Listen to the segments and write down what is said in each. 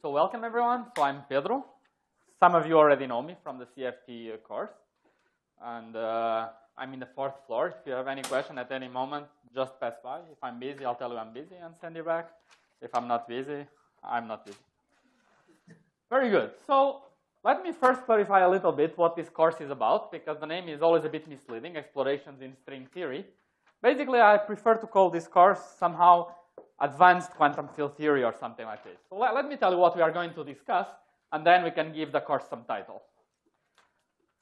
So welcome everyone. So I'm Pedro. Some of you already know me from the CFT course. And I'm in the 4th floor. If you have any question at any moment, just pass by. If I'm busy, I'll tell you I'm busy and send you back. If I'm not busy, I'm not busy. Very good. So let me first clarify a little bit what this course is about, because the name is always a bit misleading, Explorations in String Theory. Basically, I prefer to call this course somehow Advanced Quantum Field Theory or something like this. So let me tell you what we are going to discuss, and then we can give the course some title.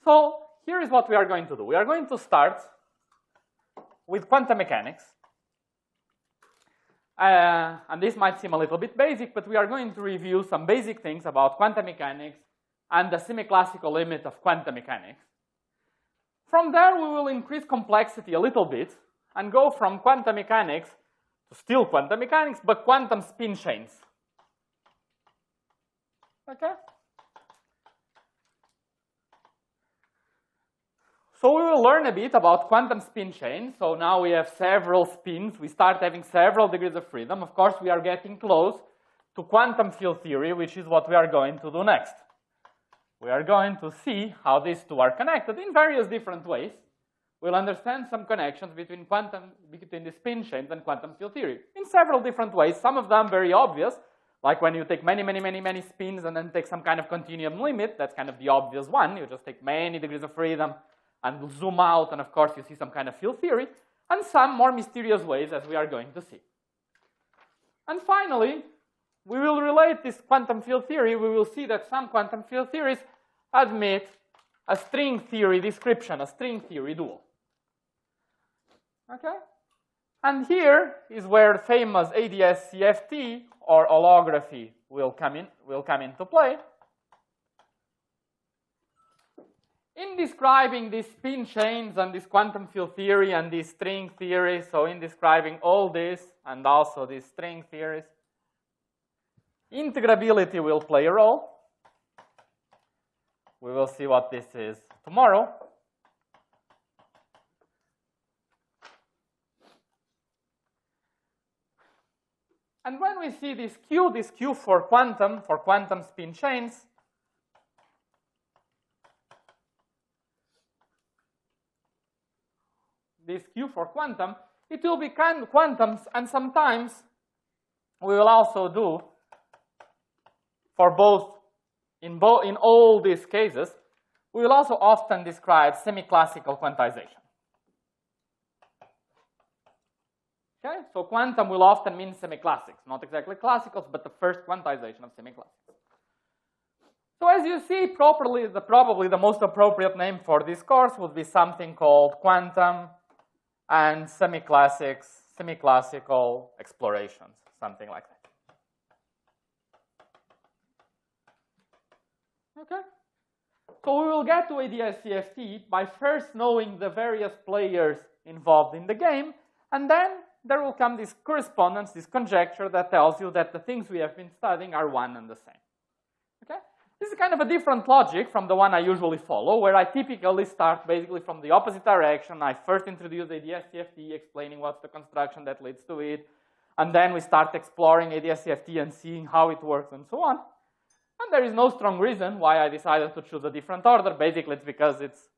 So here is what we are going to do. We are going to start with quantum mechanics. And this might seem a little bit basic, but we are going to review some basic things about quantum mechanics and the semi-classical limit of quantum mechanics. From there, we will increase complexity a little bit and go from quantum mechanics to still quantum mechanics, but quantum spin chains. Okay? So we will learn a bit about quantum spin chains. So now we have several spins. We start having several degrees of freedom. Of course, we are getting close to quantum field theory, which is what we are going to do next. We are going to see how these two are connected in various different ways. We'll understand some connections between the spin chains and quantum field theory in several different ways. Some of them very obvious, like when you take many spins and then take some kind of continuum limit. That's kind of the obvious one. You just take many degrees of freedom and zoom out, and of course you see some kind of field theory, and some more mysterious ways, as we are going to see. And finally, we will relate this quantum field theory. We will see that some quantum field theories admit a string theory description, a string theory dual. Okay? And here is where famous ADS-CFT or holography will come into play. In describing these spin chains and this quantum field theory and this string theory, so in describing all this and also these string theories, integrability will play a role. We will see what this is tomorrow. And when we see this Q for quantum spin chains, this Q for quantum, it will be quantums, and sometimes we will also do for both, in all these cases, we will also often describe semi-classical quantization. Okay, so quantum will often mean semi-classics, not exactly classicals, but the first quantization of semi-classics. So as you see, probably the most appropriate name for this course would be something called quantum and semi-classical explorations, something like that. Okay? So we will get to ADS-CFT by first knowing the various players involved in the game, and then there will come this correspondence, this conjecture that tells you that the things we have been studying are one and the same. Okay? This is kind of a different logic from the one I usually follow, where I typically start basically from the opposite direction. I first introduce ADS-CFT, explaining what's the construction that leads to it, and then we start exploring ADS-CFT and seeing how it works and so on. And there is no strong reason why I decided to choose a different order. Basically, it's because it's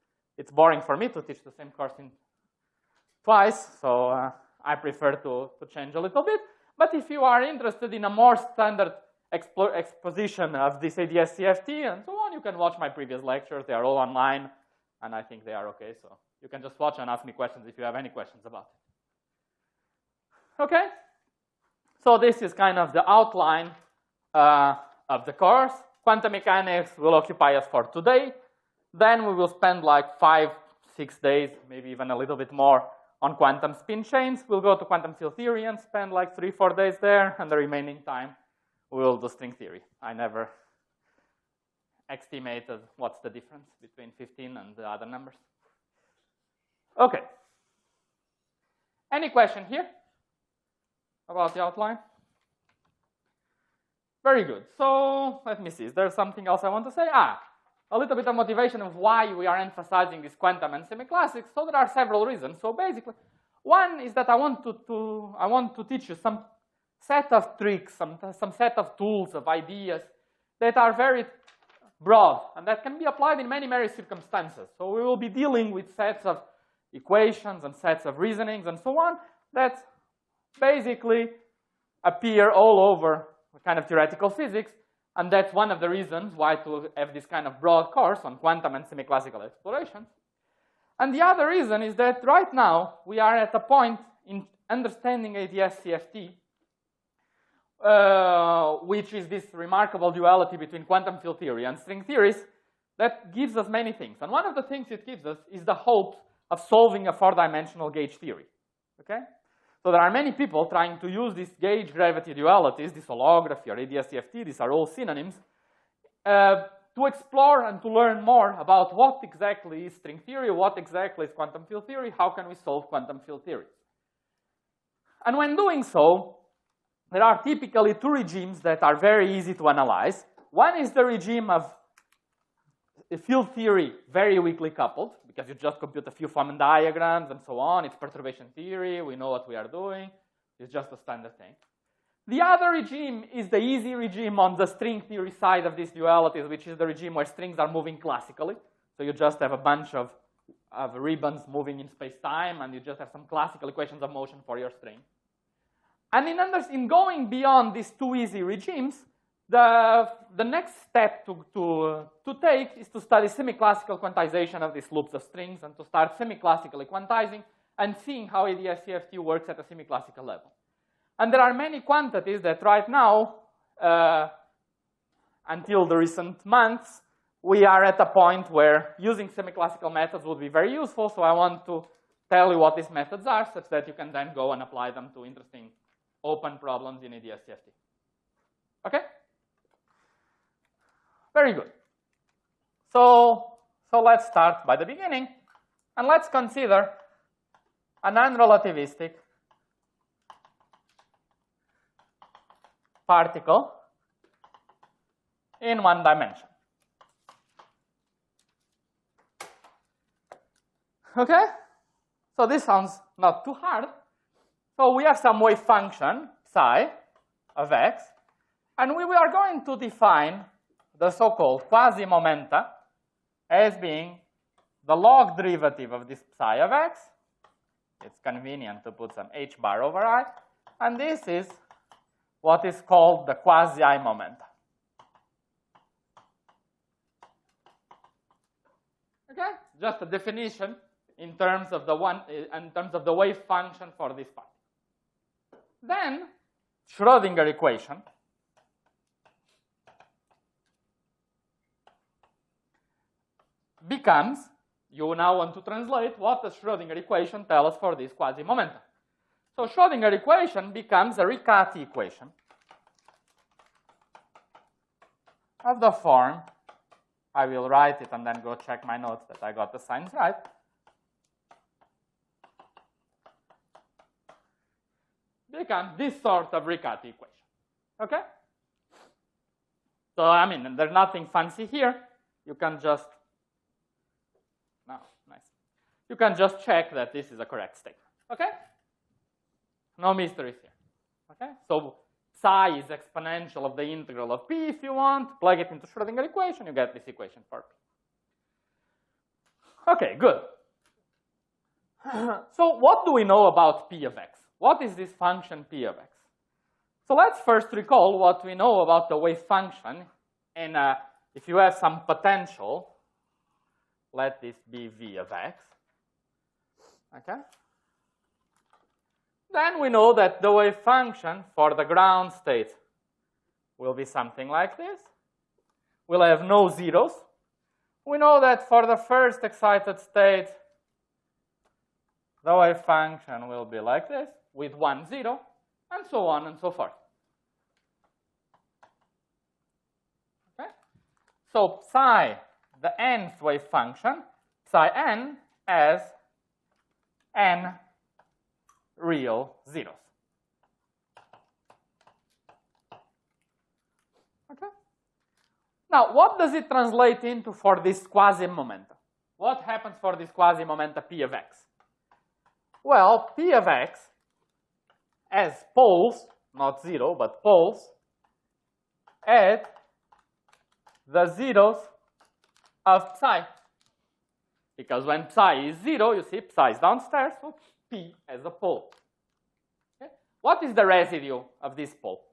boring for me to teach the same course twice, so I prefer to change a little bit. But if you are interested in a more standard exposition of this ADS-CFT and so on, you can watch my previous lectures. They are all online, and I think they are okay. So you can just watch and ask me questions if you have any questions about it. Okay? So this is kind of the outline of the course. Quantum mechanics will occupy us for today. Then we will spend like 5-6 days, maybe even a little bit more, on quantum spin chains. We'll go to quantum field theory and spend like 3-4 days there, and the remaining time we will do string theory. I never estimated what's the difference between 15 and the other numbers. Okay. Any question here about the outline? Very good. So let me see. Is there something else I want to say? A little bit of motivation of why we are emphasizing this quantum and semi-classics. So there are several reasons. So basically, one is that I want to teach you some set of tricks, some set of tools, of ideas that are very broad and that can be applied in many, many circumstances. So we will be dealing with sets of equations and sets of reasonings and so on that basically appear all over kind of theoretical physics, and that's one of the reasons why to have this kind of broad course on quantum and semi-classical explorations. And the other reason is that right now we are at a point in understanding ADS-CFT, which is this remarkable duality between quantum field theory and string theories that gives us many things. And one of the things it gives us is the hope of solving a four-dimensional gauge theory, okay? So there are many people trying to use these gauge gravity dualities, this holography or ADS-CFT, these are all synonyms, to explore and to learn more about what exactly is string theory, what exactly is quantum field theory, how can we solve quantum field theories. And when doing so, there are typically two regimes that are very easy to analyze. One is the regime of field theory very weakly coupled, because you just compute a few Feynman diagrams and so on. It's perturbation theory. We know what we are doing. It's just a standard thing. The other regime is the easy regime on the string theory side of these dualities, which is the regime where strings are moving classically. So you just have a bunch of ribbons moving in space-time, and you just have some classical equations of motion for your string. And in going beyond these two easy regimes, the next step to take is to study semi-classical quantization of these loops of strings and to start semi-classically quantizing and seeing how ADS-CFT works at a semi-classical level. And there are many quantities that right now, until the recent months, we are at a point where using semi-classical methods would be very useful. So I want to tell you what these methods are such that you can then go and apply them to interesting open problems in ADS-CFT. Okay? Very good. So let's start by the beginning, and let's consider a non-relativistic particle in one dimension. Okay? So this sounds not too hard. So we have some wave function, psi, of x, and we are going to define the so-called quasi-momenta as being the log derivative of this psi of x. It's convenient to put some h bar over I, and this is what is called the quasi-momenta. Okay? Just a definition in terms of the wave function for this part. Then Schrödinger equation becomes, you now want to translate what does Schrödinger equation tell us for this quasi-momenta. So Schrödinger equation becomes a Riccati equation of the form, I will write it and then go check my notes that I got the signs right. Becomes this sort of Riccati equation. Okay? So, I mean, there's nothing fancy here. You can just, no, nice. You can just check that this is a correct statement. Okay? No mysteries here. Okay? So, psi is exponential of the integral of p if you want. Plug it into Schrödinger equation, you get this equation for p. Okay, good. So, what do we know about p of x? What is this function p of x? So let's first recall what we know about the wave function. And if you have some potential, let this be v of x. Okay? Then we know that the wave function for the ground state will be something like this. We'll have no zeros. We know that for the first excited state, the wave function will be like this, with 1, 0, and so on and so forth. Okay? So psi, the nth wave function, psi n as n real zeros. Okay? Now, what does it translate into for this quasi-momenta? What happens for this quasi-momenta p of x? Well, p of x as poles not 0, but poles, at the zeros of psi. Because when psi is 0, you see psi is downstairs, so P as a pole. Okay? What is the residue of this pole?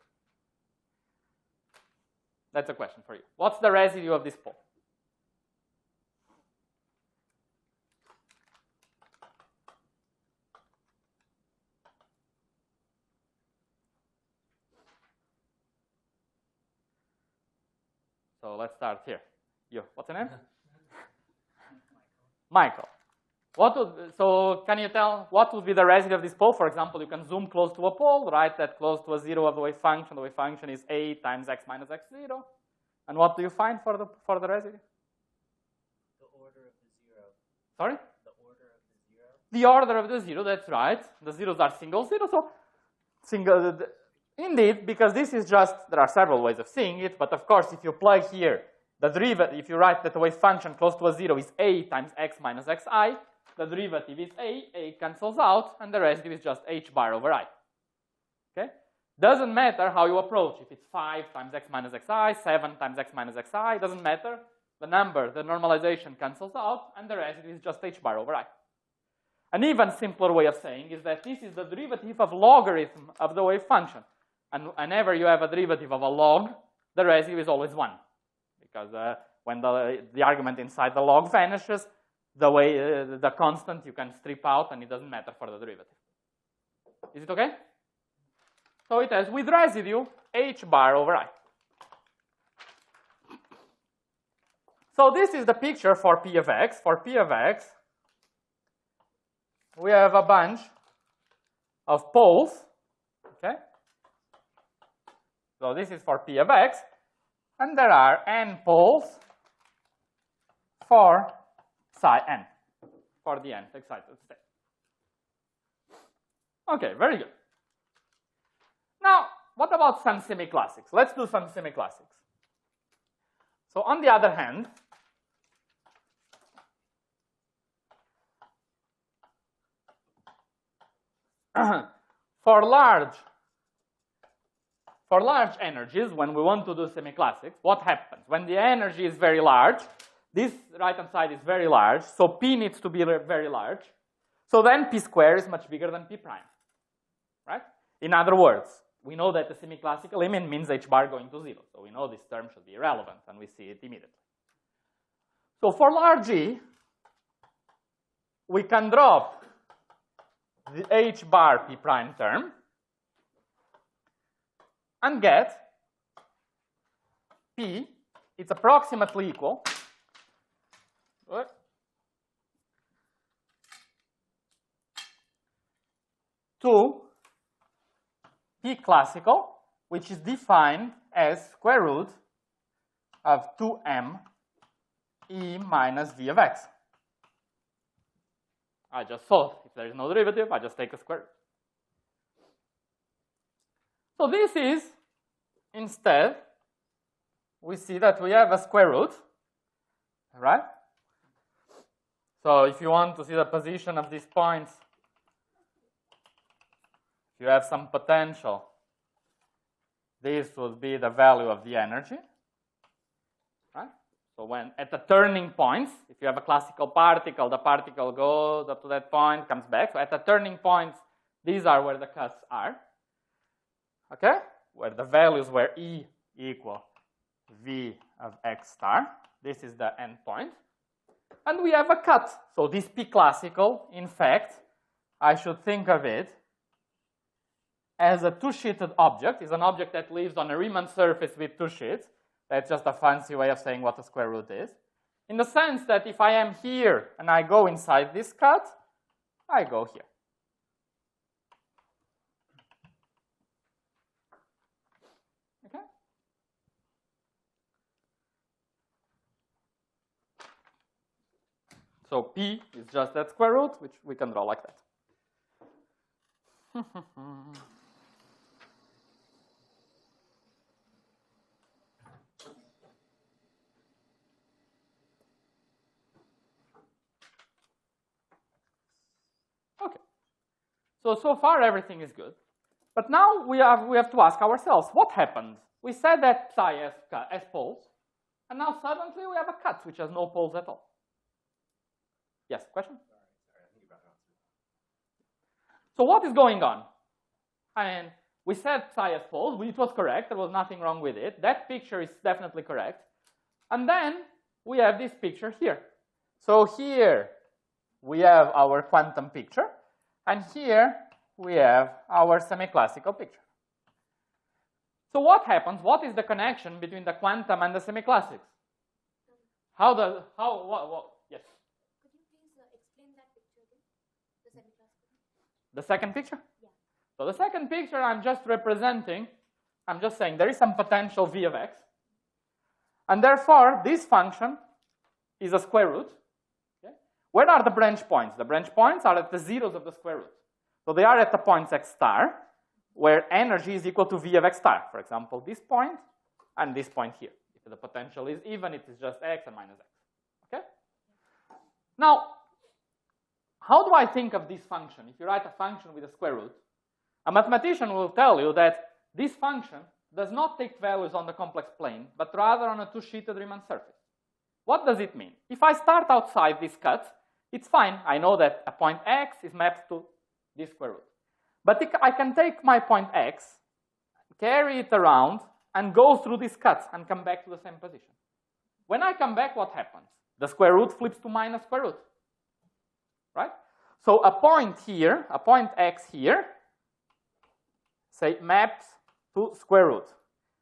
That's a question for you. What's the residue of this pole? So let's start here. You, what's your name? Michael. So can you tell what would be the residue of this pole? For example, you can zoom close to a pole, write that close to a 0 of the wave function. The wave function is a times x minus x0. And what do you find for the residue? The order of the 0. Sorry? The order of the 0. The order of the 0, that's right. The zeros are single zero, so single. Indeed, because this is just, there are several ways of seeing it, but of course, if you plug here the derivative, if you write that the wave function close to a 0 is a times x minus xi, the derivative is a cancels out, and the residue is just h bar over I. Okay? Doesn't matter how you approach. If it's 5 times x minus xi, 7 times x minus xi, doesn't matter. The number, the normalization cancels out, and the residue is just h bar over I. An even simpler way of saying is that this is the derivative of logarithm of the wave function. And whenever you have a derivative of a log, the residue is always 1. Because when the argument inside the log vanishes, the constant you can strip out and it doesn't matter for the derivative. Is it okay? So it has with residue h bar over I. So this is the picture for P of x. For P of x, we have a bunch of poles. Okay? So this is for P of x. And there are n poles for psi n, for the nth excited state. Okay, very good. Now, what about some semi-classics? Let's do some semi-classics. So on the other hand, for large energies, when we want to do semi-classics, what happens? When the energy is very large, this right-hand side is very large, so P needs to be very large. So then P squared is much bigger than P prime, right? In other words, we know that the semi-classical limit means h bar going to 0. So we know this term should be irrelevant, and we see it immediately. So for large E, we can drop the h bar P prime term and get P, it's approximately equal to P classical, which is defined as square root of 2m E minus V of x. I just thought if there is no derivative, I just take a square root. So this is, instead, we see that we have a square root, right? So if you want to see the position of these points, if you have some potential, this would be the value of the energy, right? So when at the turning points, if you have a classical particle, the particle goes up to that point, comes back. So at the turning points, these are where the cuts are. Okay? Where the values where E equal V of x star. This is the end point. And we have a cut. So this P classical, in fact, I should think of it as a two-sheeted object. It's an object that lives on a Riemann surface with two sheets. That's just a fancy way of saying what a square root is. In the sense that if I am here and I go inside this cut, I go here. Okay? So P is just that square root, which we can draw like that. Okay. So far everything is good. But now we have to ask ourselves, what happened? We said that psi has poles, and now suddenly we have a cut which has no poles at all. Yes, question? Sorry, I think you brought it up. So what is going on? I mean, we said psi has poles. It was correct. There was nothing wrong with it. That picture is definitely correct. And then we have this picture here. So here we have our quantum picture, and here we have our semi-classical picture. So what happens? What is the connection between the quantum and the semi-classics? Yes? Could you please explain that picture again? The semi-classical? The second picture? Yeah. So the second picture I'm just representing, I'm just saying there is some potential v of x, and therefore this function is a square root. Okay? Where are the branch points? The branch points are at the zeros of the square root. So they are at the points x star, where energy is equal to v of x star. For example, this point and this point here. If the potential is even, it is just x and minus x. Okay? Now, how do I think of this function? If you write a function with a square root, a mathematician will tell you that this function does not take values on the complex plane, but rather on a two-sheeted Riemann surface. What does it mean? If I start outside this cut, it's fine. I know that a point x is mapped to this square root. But I can take my point x, carry it around, and go through these cuts and come back to the same position. When I come back, what happens? The square root flips to minus square root. Right? So a point here, a point x here, say maps to square root.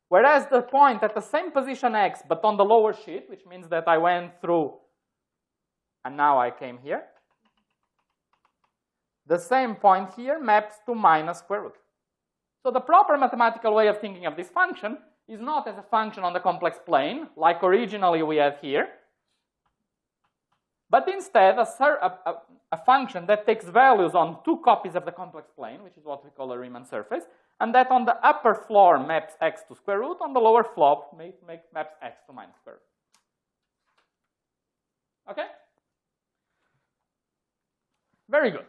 Whereas the point at the same position x, but on the lower sheet, which means that I went through, and now I came here, the same point here maps to minus square root. So the proper mathematical way of thinking of this function is not as a function on the complex plane, like originally we had here, but instead a function that takes values on two copies of the complex plane, which is what we call a Riemann surface, and that on the upper floor maps x to square root, on the lower floor maps x to minus square root. Okay? Very good.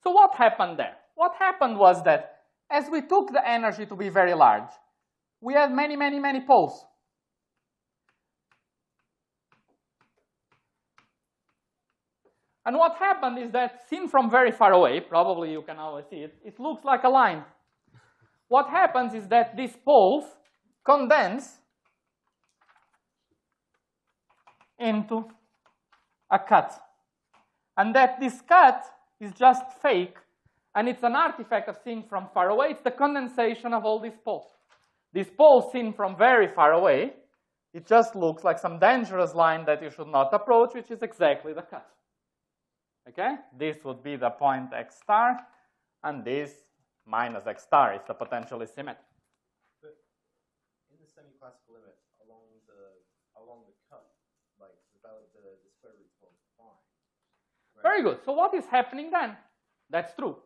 So what happened there? What happened was that as we took the energy to be very large, we had many, many, many poles. And what happened is that, seen from very far away, probably you can always see it, it looks like a line. What happens is that these poles condense into a cut. And that this cut is just fake, and it's an artifact of seeing from far away. It's the condensation of all these poles. These poles seen from very far away, it just looks like some dangerous line that you should not approach, which is exactly the cut. Okay? This would be the point x star, and this minus x star is the potentially symmetric. But in the semi-classical limit, along the cut, like the square root will fine. Right? Very good. So what is happening then? That's true.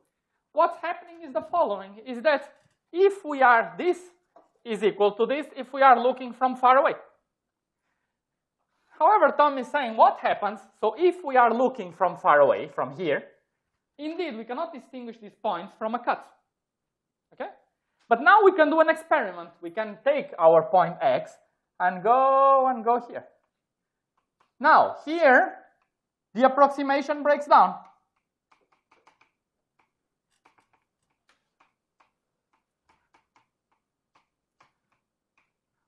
What's happening is the following, is that if we are, this is equal to this if we are looking from far away. However, Tom is saying what happens, so if we are looking from far away, from here, indeed we cannot distinguish these points from a cut. Okay? But now we can do an experiment. We can take our point x and go here. Now, here, the approximation breaks down.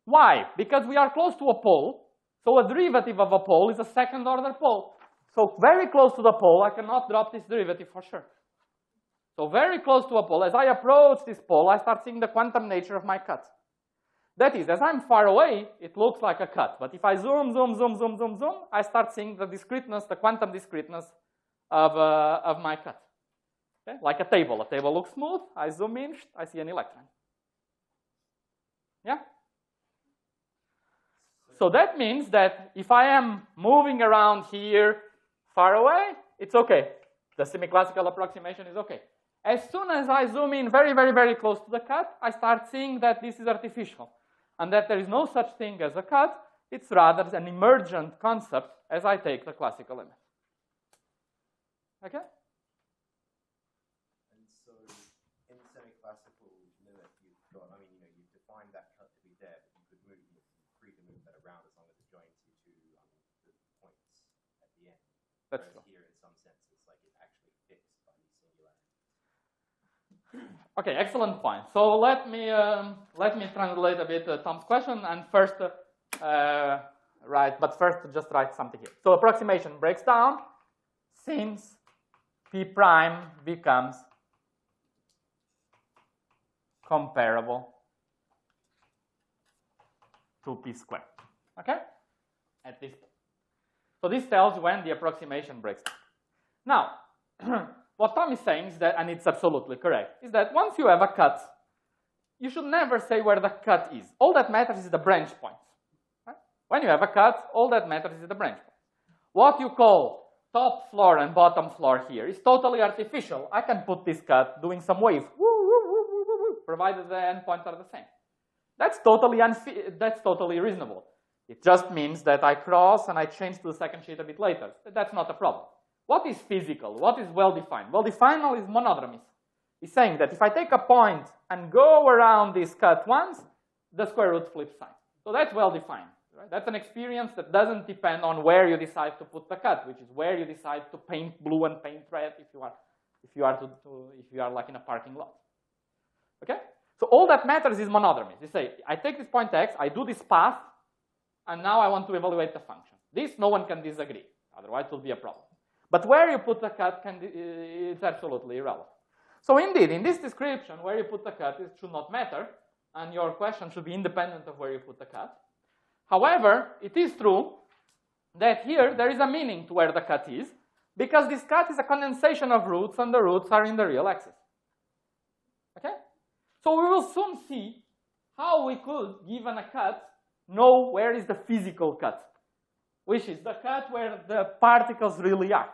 Why? Because we are close to a pole. So a derivative of a pole is a second order pole. So very close to the pole, I cannot drop this derivative for sure. So very close to a pole, as I approach this pole, I start seeing the quantum nature of my cut. That is, as I'm far away, it looks like a cut. But if I zoom, I start seeing the discreteness, the quantum discreteness of my cut. Okay? Like a table. A table looks smooth. I zoom in, I see an electron. Yeah? So that means that if I am moving around here far away, it's okay. The semi-classical approximation is okay. As soon as I zoom in very, very, very close to the cut, I start seeing that this is artificial and that there is no such thing as a cut. It's rather an emergent concept as I take the classical limit. Okay? And so in the That's Whereas true. here, in some sense, it's like it's actually fixed by the singularity. Okay, excellent point. So let me translate a bit Tom's question, and first just write something here. So approximation breaks down since P prime becomes comparable to P squared. Okay? At this point. So this tells you when the approximation breaks down. Now, what Tom is saying is that, and it's absolutely correct, is that once you have a cut, you should never say where the cut is. All that matters is the branch points. Right? When you have a cut, all that matters is the branch points. What you call top floor and bottom floor here is totally artificial. I can put this cut doing some waves, provided the endpoints are the same. That's totally reasonable. It just means that I cross and I change to the second sheet a bit later. That's not a problem. What is physical? What is well-defined? Well-defined is monodromies. It's saying that if I take a point and go around this cut once, the square root flips sign. So that's well-defined. Right? That's an experience that doesn't depend on where you decide to put the cut, which is where you decide to paint blue and paint red if you are like in a parking lot. Okay? So all that matters is monodromies. You say, I take this point x, I do this path, and now I want to evaluate the function. This, no one can disagree. Otherwise, it will be a problem. But where you put the cut, it's absolutely irrelevant. So indeed, in this description, where you put the cut, it should not matter, and your question should be independent of where you put the cut. However, it is true that here there is a meaning to where the cut is, because this cut is a condensation of roots, and the roots are in the real axis. Okay? So we will soon see how we could, given a cut, know where is the physical cut, which is the cut where the particles really are.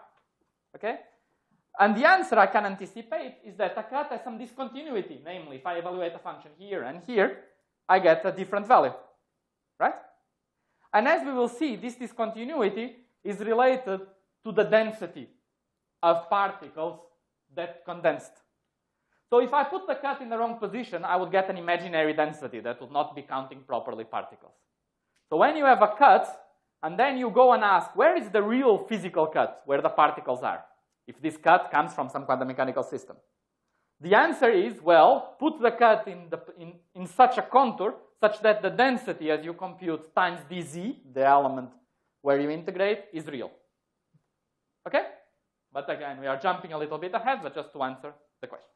Okay? And the answer I can anticipate is that a cut has some discontinuity. Namely, if I evaluate a function here and here, I get a different value. Right? And as we will see, this discontinuity is related to the density of particles that condensed. So if I put the cut in the wrong position, I would get an imaginary density that would not be counting properly particles. So when you have a cut, and then you go and ask, where is the real physical cut where the particles are? If this cut comes from some quantum mechanical system. The answer is, well, put the cut in such a contour such that the density as you compute times dz, the element where you integrate, is real. Okay? But again, we are jumping a little bit ahead, but just to answer the question.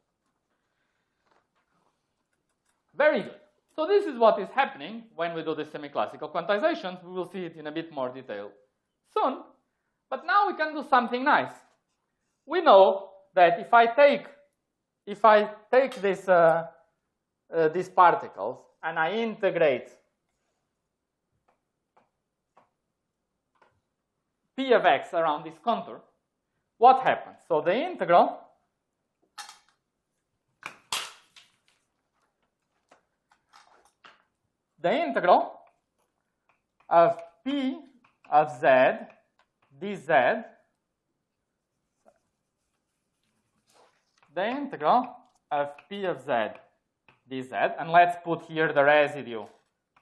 Very good. So this is what is happening when we do the semi-classical quantizations. We will see it in a bit more detail soon. But now we can do something nice. We know that if I take these particles and I integrate P of x around this contour, what happens? So the integral of P of z dz, the integral of P of z dz, and let's put here the residue,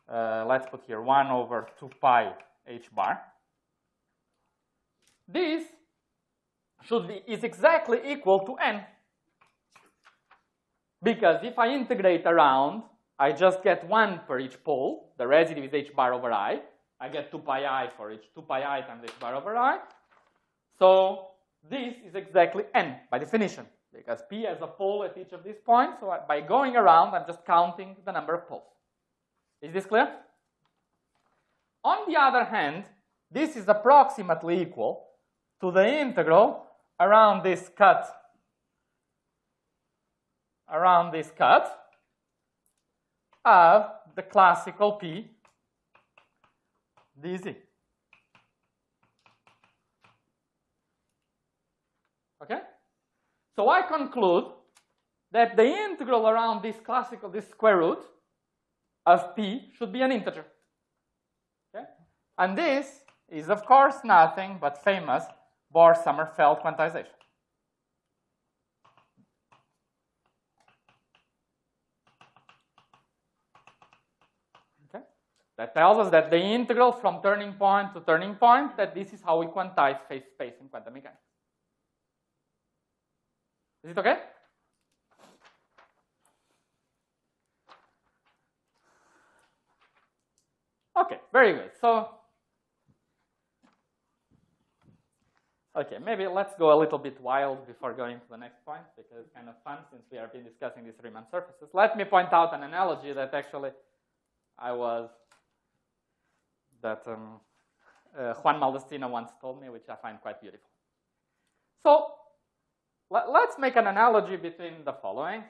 let's put here 1 over 2 pi h bar. This is exactly equal to n. Because if I integrate around, I just get 1 per each pole. The residue is h bar over I. I get 2 pi I for each 2 pi I times h bar over I. So this is exactly n by definition, because P has a pole at each of these points. So by going around, I'm just counting the number of poles. Is this clear? On the other hand, this is approximately equal to the integral around this cut of the classical P dz. Okay? So I conclude that the integral around this square root of P should be an integer. Okay? And this is, of course, nothing but famous Bohr-Sommerfeld quantization. Okay? That tells us that the integral from turning point to turning point, that this is how we quantize phase space in quantum mechanics. Is it okay? Okay, very good. So, okay, maybe let's go a little bit wild before going to the next point, because it's kind of fun since we have been discussing these Riemann surfaces. Let me point out an analogy that actually Juan Maldestino once told me, which I find quite beautiful. So, let's make an analogy between the following.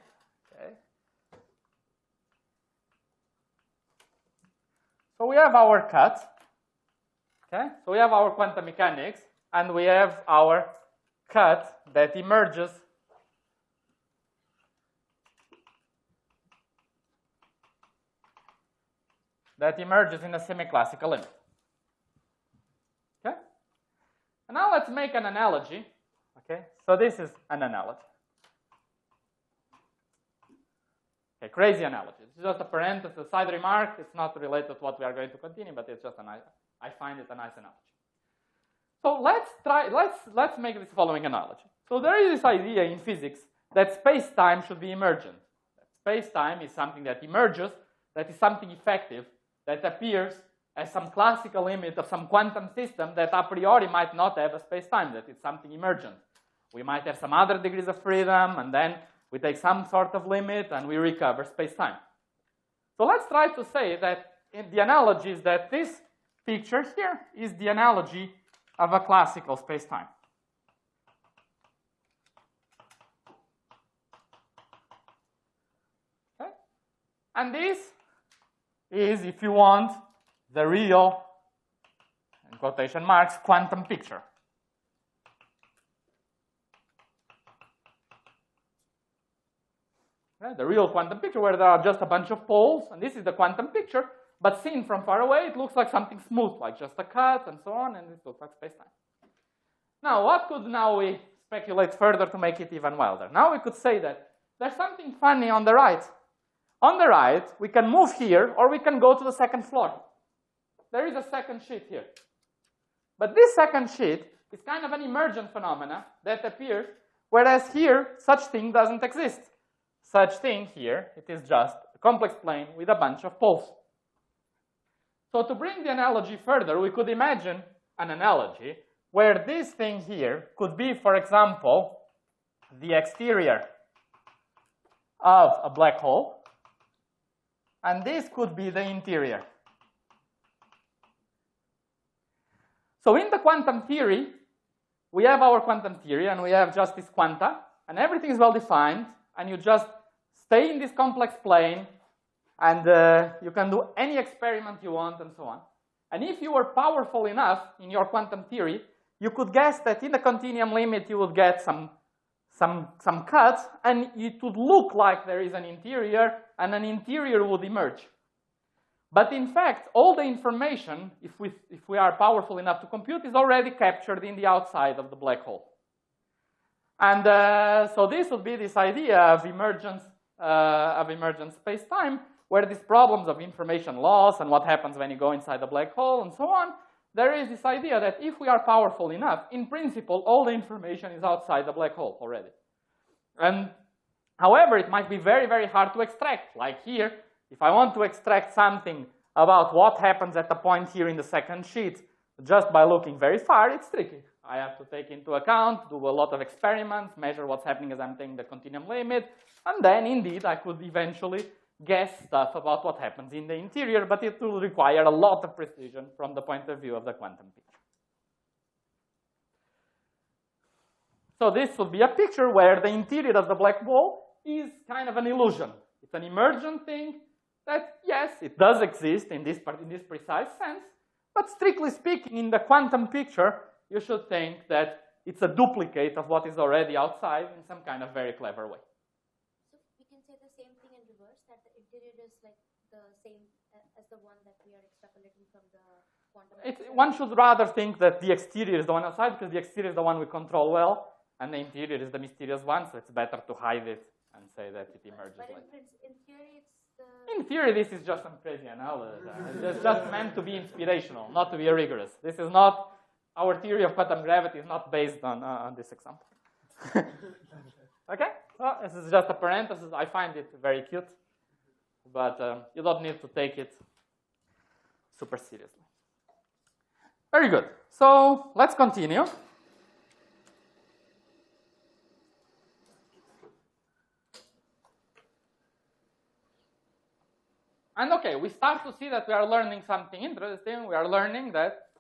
Okay. So we have our cut, okay? So we have our quantum mechanics, and we have our cut that emerges in a semi-classical limit. Okay? And now let's make an analogy. Okay? So this is an analogy. Okay, crazy analogy. It's just a parenthesis, a side remark. It's not related to what we are going to continue, but it's just a nice, I find it a nice analogy. So let's make this following analogy. So there is this idea in physics that space-time should be emergent. Space-time is something that emerges, that is something effective, that appears as some classical limit of some quantum system that a priori might not have a space-time, that it's something emergent. We might have some other degrees of freedom, and then we take some sort of limit, and we recover space-time. So let's try to say that in the analogy is that this picture here is the analogy of a classical space-time. Okay? And this is, if you want, the real, in quotation marks, quantum picture. Okay? The real quantum picture where there are just a bunch of poles, and this is the quantum picture, but seen from far away, it looks like something smooth, like just a cut and so on, and it looks like space-time. Now, what could we speculate further to make it even wilder? Now we could say that there's something funny on the right. On the right, we can move here, or we can go to the second floor. There is a second sheet here. But this second sheet is kind of an emergent phenomena that appears, whereas here, such thing doesn't exist. Such thing here, it is just a complex plane with a bunch of poles. So to bring the analogy further, we could imagine an analogy where this thing here could be, for example, the exterior of a black hole, and this could be the interior. So in the quantum theory, we have our quantum theory, and we have just this quanta, and everything is well defined, and you just stay in this complex plane, and you can do any experiment you want, and so on. And if you were powerful enough in your quantum theory, you could guess that in the continuum limit you would get some cuts, and it would look like there is an interior, and an interior would emerge. But in fact, all the information, if we are powerful enough to compute, is already captured in the outside of the black hole. And so this would be this idea of emergent space-time, where these problems of information loss and what happens when you go inside the black hole and so on, there is this idea that if we are powerful enough, in principle, all the information is outside the black hole already. And however, it might be very, very hard to extract. Like here, if I want to extract something about what happens at the point here in the second sheet, just by looking very far, it's tricky. I have to take into account, do a lot of experiments, measure what's happening as I'm taking the continuum limit, and then indeed I could eventually guess stuff about what happens in the interior, but it will require a lot of precision from the point of view of the quantum picture. So this will be a picture where the interior of the black hole is kind of an illusion. It's an emergent thing that, yes, it does exist in this precise sense, but strictly speaking, in the quantum picture, you should think that it's a duplicate of what is already outside in some kind of very clever way. So we can say the same thing in reverse, that the interior is like the same as the one that we are extrapolating from the quantum. One should rather think that the exterior is the one outside, because the exterior is the one we control well, and the interior is the mysterious one, so it's better to hide it and say that it emerges but later. in theory, it's the In theory, this is just some crazy analysis. It's just meant to be inspirational, not to be rigorous. This is not, our theory of quantum gravity is not based on this example. Okay? Well, this is just a parenthesis. I find it very cute, but you don't need to take it super seriously. Very good. So let's continue. And okay, we start to see that we are learning something interesting. We are learning that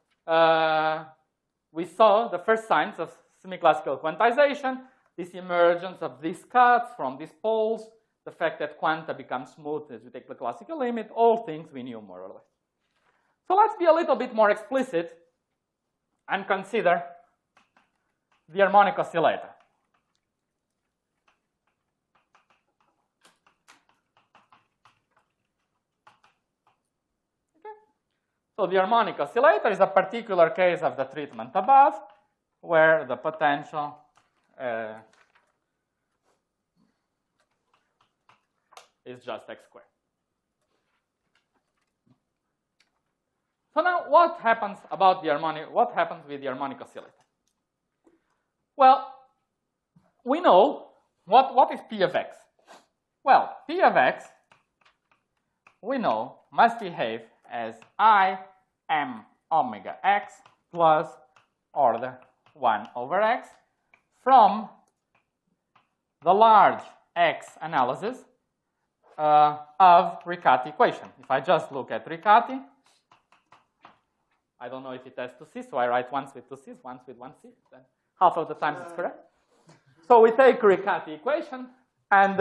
we saw the first signs of semi-classical quantization, this emergence of these cuts from these poles, the fact that quanta become smooth as we take the classical limit, all things we knew more or less. So let's be a little bit more explicit and consider the harmonic oscillator. So the harmonic oscillator is a particular case of the treatment above, where the potential is just x squared. So now, what happens about the harmonic? What happens with the harmonic oscillator? Well, we know what is p of x. Well, p of x, we know, must behave as I m omega x plus order 1 over x from the large x analysis of Riccati equation. If I just look at Riccati, I don't know if it has 2 c's, so I write once with 2 c's, once with 1 c. Then half of the times it's correct. So we take Riccati equation, and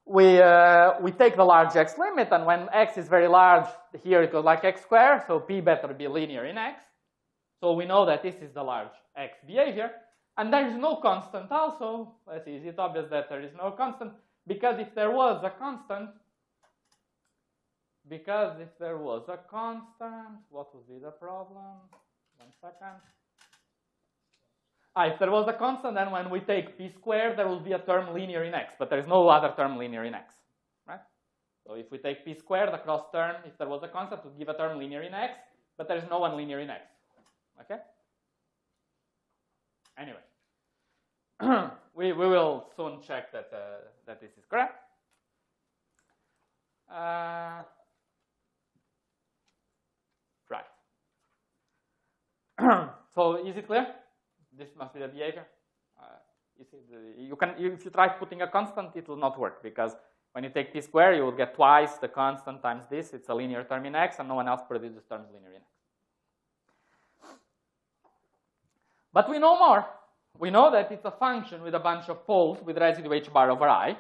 we take the large x limit, and when x is very large, here it goes like x squared, so p better be linear in x. So we know that this is the large x behavior, and there is no constant also. Let's see, is it obvious that there is no constant? Because if there was a constant, what would be the problem? 1 second. If there was a constant, then when we take p squared, there will be a term linear in x, but there is no other term linear in x, right? So if we take p squared across term, if there was a constant, it would give a term linear in x, but there is no one linear in x, okay? Anyway, we will soon check that, that this is correct. Right. So is it clear? This must be the behavior. You see, if you try putting a constant, it will not work, because when you take p squared, you will get twice the constant times this. It's a linear term in x, and no one else produces terms linear in x. But we know more. We know that it's a function with a bunch of poles with residue h bar over I.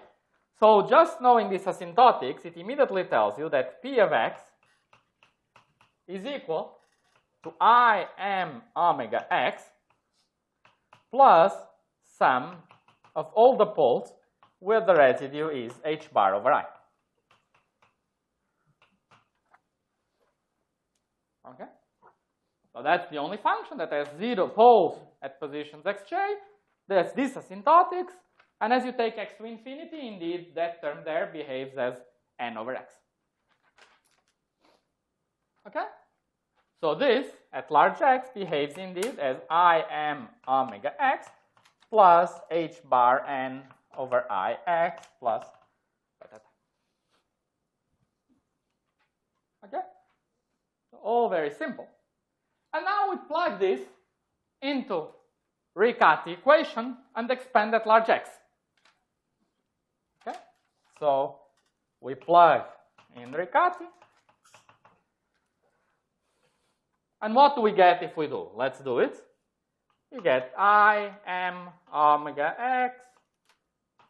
So just knowing this asymptotics, it immediately tells you that p of x is equal to I m omega x plus sum of all the poles where the residue is h bar over I. Okay? So that's the only function that has 0 poles at positions xj. There's this asymptotics, and as you take x to infinity, indeed, that term there behaves as n over x. Okay? So this, at large x, behaves indeed as I m omega x plus h bar n over I x plus okay? So all very simple. And now we plug this into Riccati equation and expand at large x. Okay? So we plug in Riccati. And what do we get if we do? Let's do it. You get I m omega x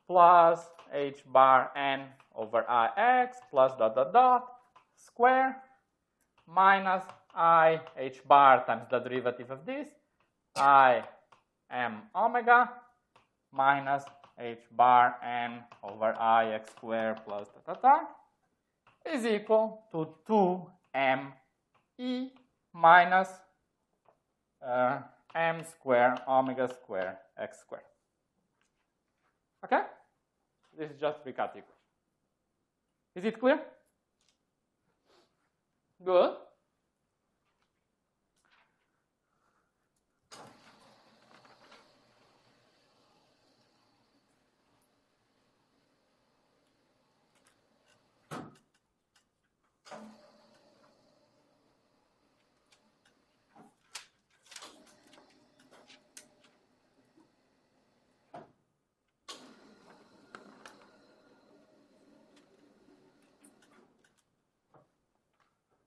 plus h bar n over I x plus dot dot dot square minus I h bar times the derivative of this I m omega minus h bar n over I x squared plus dot dot dot is equal to 2m e minus m square omega square x squared. Okay? This is just Riccati equation. Is it clear? Good.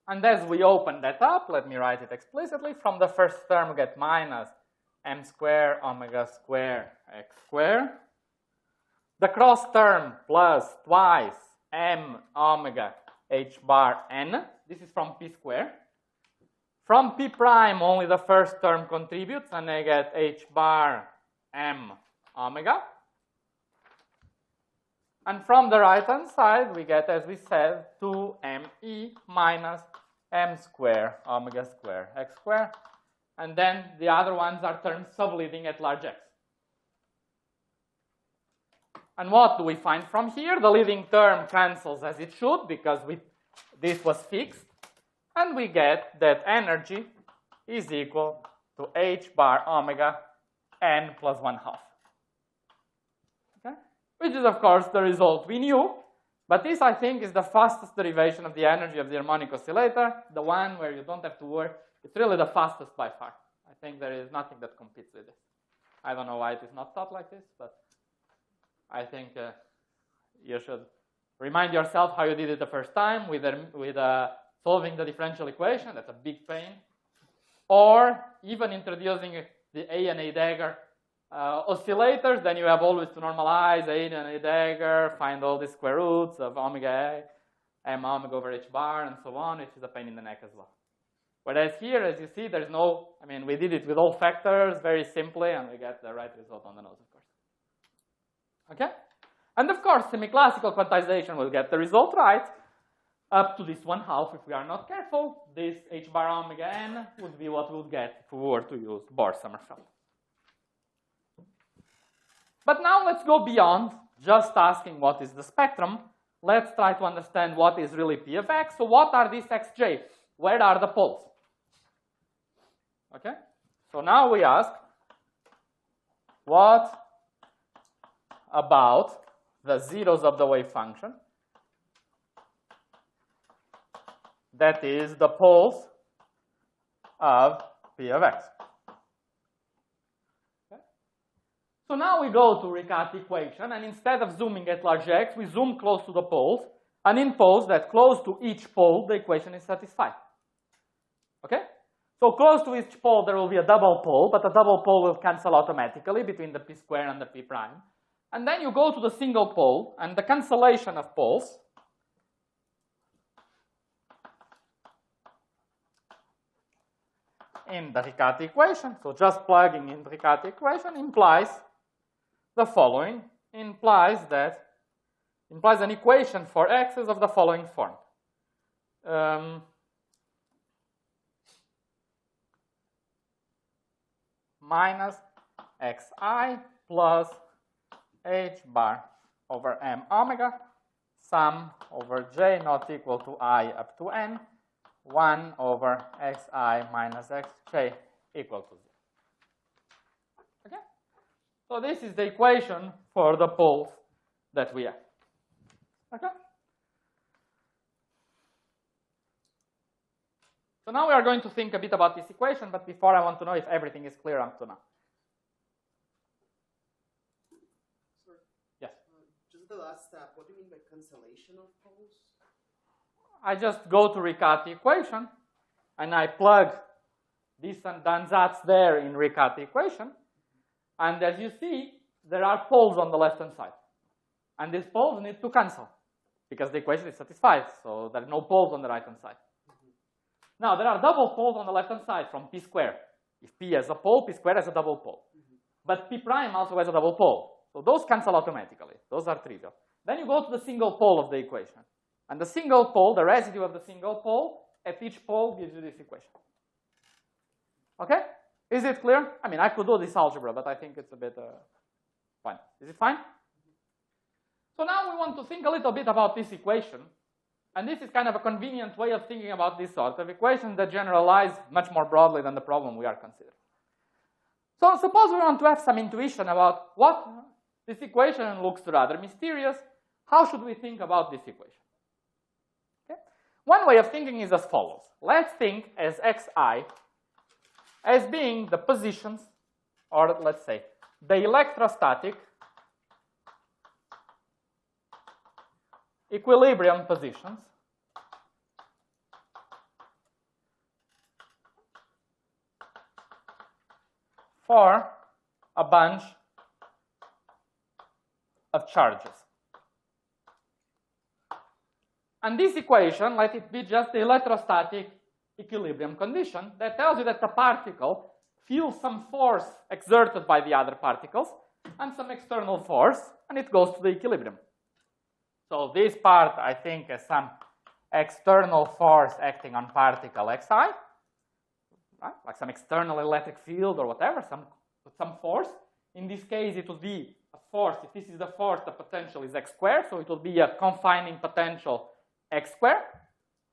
And as we open that up, let me write it explicitly. From the first term, we get minus m squared omega squared x squared. The cross term plus twice m omega h bar n. This is from p squared. From p prime, only the first term contributes, and I get h bar m omega. And from the right-hand side, we get, as we said, 2me minus m squared omega squared x squared. And then the other ones are terms subleading at large x. And what do we find from here? The leading term cancels as it should, because this was fixed. And we get that energy is equal to h bar omega n plus 1/2. Okay? Which is, of course, the result we knew. But this, I think, is the fastest derivation of the energy of the harmonic oscillator, the one where you don't have to worry. It's really the fastest by far. I think there is nothing that competes with this. I don't know why it is not taught like this, but I think you should remind yourself how you did it the first time with solving the differential equation. That's a big pain. Or even introducing the A and A dagger oscillators, then you have always to normalize A and A dagger, find all the square roots of omega A, m omega over h bar, and so on, which is a pain in the neck as well. Whereas here, as you see, there's no, I mean, we did it with all factors very simply, and we get the right result on the nose, of course. Okay? And of course, semi-classical quantization will get the result right up to this 1/2 if we are not careful. This h bar omega n would be what we would get if we were to use Bohr-Sommerfeld. But now let's go beyond just asking what is the spectrum. Let's try to understand what is really P of x. So what are these xj? Where are the poles? Okay? So now we ask, what about the zeros of the wave function? That is the poles of P of x. Okay? So now we go to Riccati equation, and instead of zooming at large x, we zoom close to the poles and impose that close to each pole, the equation is satisfied. Okay? So close to each pole, there will be a double pole, but the double pole will cancel automatically between the p square and the p prime. And then you go to the single pole, and the cancellation of poles in the Riccati equation, so just plugging in the Riccati equation implies the following, implies an equation for x's of the following form. Minus xi plus h bar over m omega, sum over j not equal to I up to n, 1 over xi minus xj equal to 0. Okay? So this is the equation for the poles that we have. Okay? So now we are going to think a bit about this equation, but before I want to know if everything is clear up to now. Sorry. Yes? Just the last step, what do you mean by cancellation of poles? I just go to Riccati equation, and I plug this and ansatz there in Riccati equation, and as you see, there are poles on the left-hand side. And these poles need to cancel, because the equation is satisfied, so there are no poles on the right-hand side. Now, there are double poles on the left-hand side from p squared. If p has a pole, p squared has a double pole. But p prime also has a double pole. So those cancel automatically. Those are trivial. Then you go to the single pole of the equation. And the single pole, the residue of the single pole, at each pole gives you this equation. Okay? Is it clear? I mean, I could do this algebra, but I think it's a bit fine. Is it fine? So now we want to think a little bit about this equation And this is kind of a convenient way of thinking about this sort of equations that generalize much more broadly than the problem we are considering. So suppose we want to have some intuition about what this equation looks rather mysterious. How should we think about this equation? Okay? One way of thinking is as follows. Let's think as xi as being the positions, or let's say the electrostatic equilibrium positions for a bunch of charges. And this equation, let it be just the electrostatic equilibrium condition that tells you that the particle feels some force exerted by the other particles and some external force, and it goes to the equilibrium. So this part, I think, is some external force acting on particle xi, right? Like some external electric field or whatever, some force. In this case, it would be a force. If this is the force, the potential is x squared, so it will be a confining potential x squared.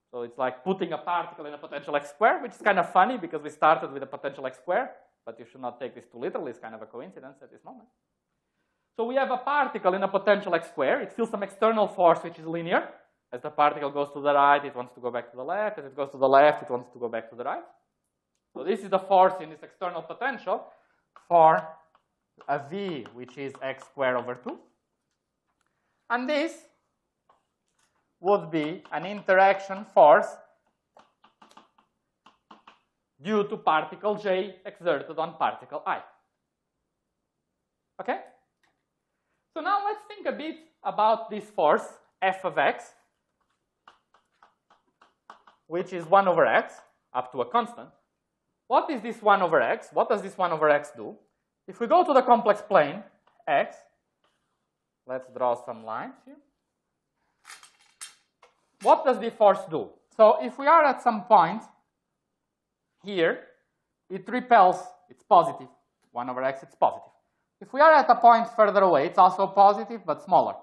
So it's like putting a particle in a potential x squared, which is kind of funny because we started with a potential x squared, but you should not take this too literally. It's kind of a coincidence at this moment. So we have a particle in a potential x squared. It feels some external force which is linear. As the particle goes to the right, it wants to go back to the left. As it goes to the left, it wants to go back to the right. So this is the force in this external potential for a v which is x squared over 2. And this would be an interaction force due to particle j exerted on particle I. Okay? So now let's think a bit about this force, f of x, which is 1 over x, up to a constant. What is this 1 over x? What does this 1 over x do? If we go to the complex plane, x, let's draw some lines here. What does the force do? So if we are at some point here, it repels, it's positive. 1 over x, it's positive. If we are at a point further away, it's also positive, but smaller.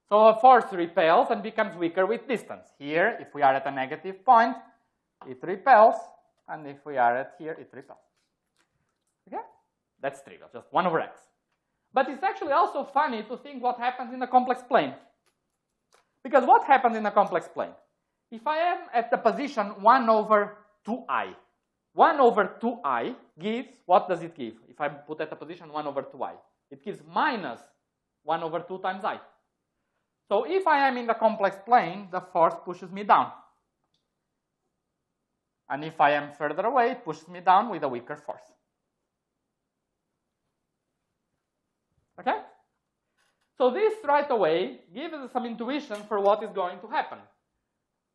So a force repels and becomes weaker with distance. Here, if we are at a negative point, it repels, and if we are at here, it repels. Okay? That's trivial, just 1 over x. But it's actually also funny to think what happens in the complex plane. Because what happens in the complex plane? If I am at the position 1 over 2i, 1 over 2i gives, what does it give? If I put at the position 1 over 2i, it gives minus 1 over 2 times I. So if I am in the complex plane, the force pushes me down. And if I am further away, it pushes me down with a weaker force. Okay? So this right away gives us some intuition for what is going to happen.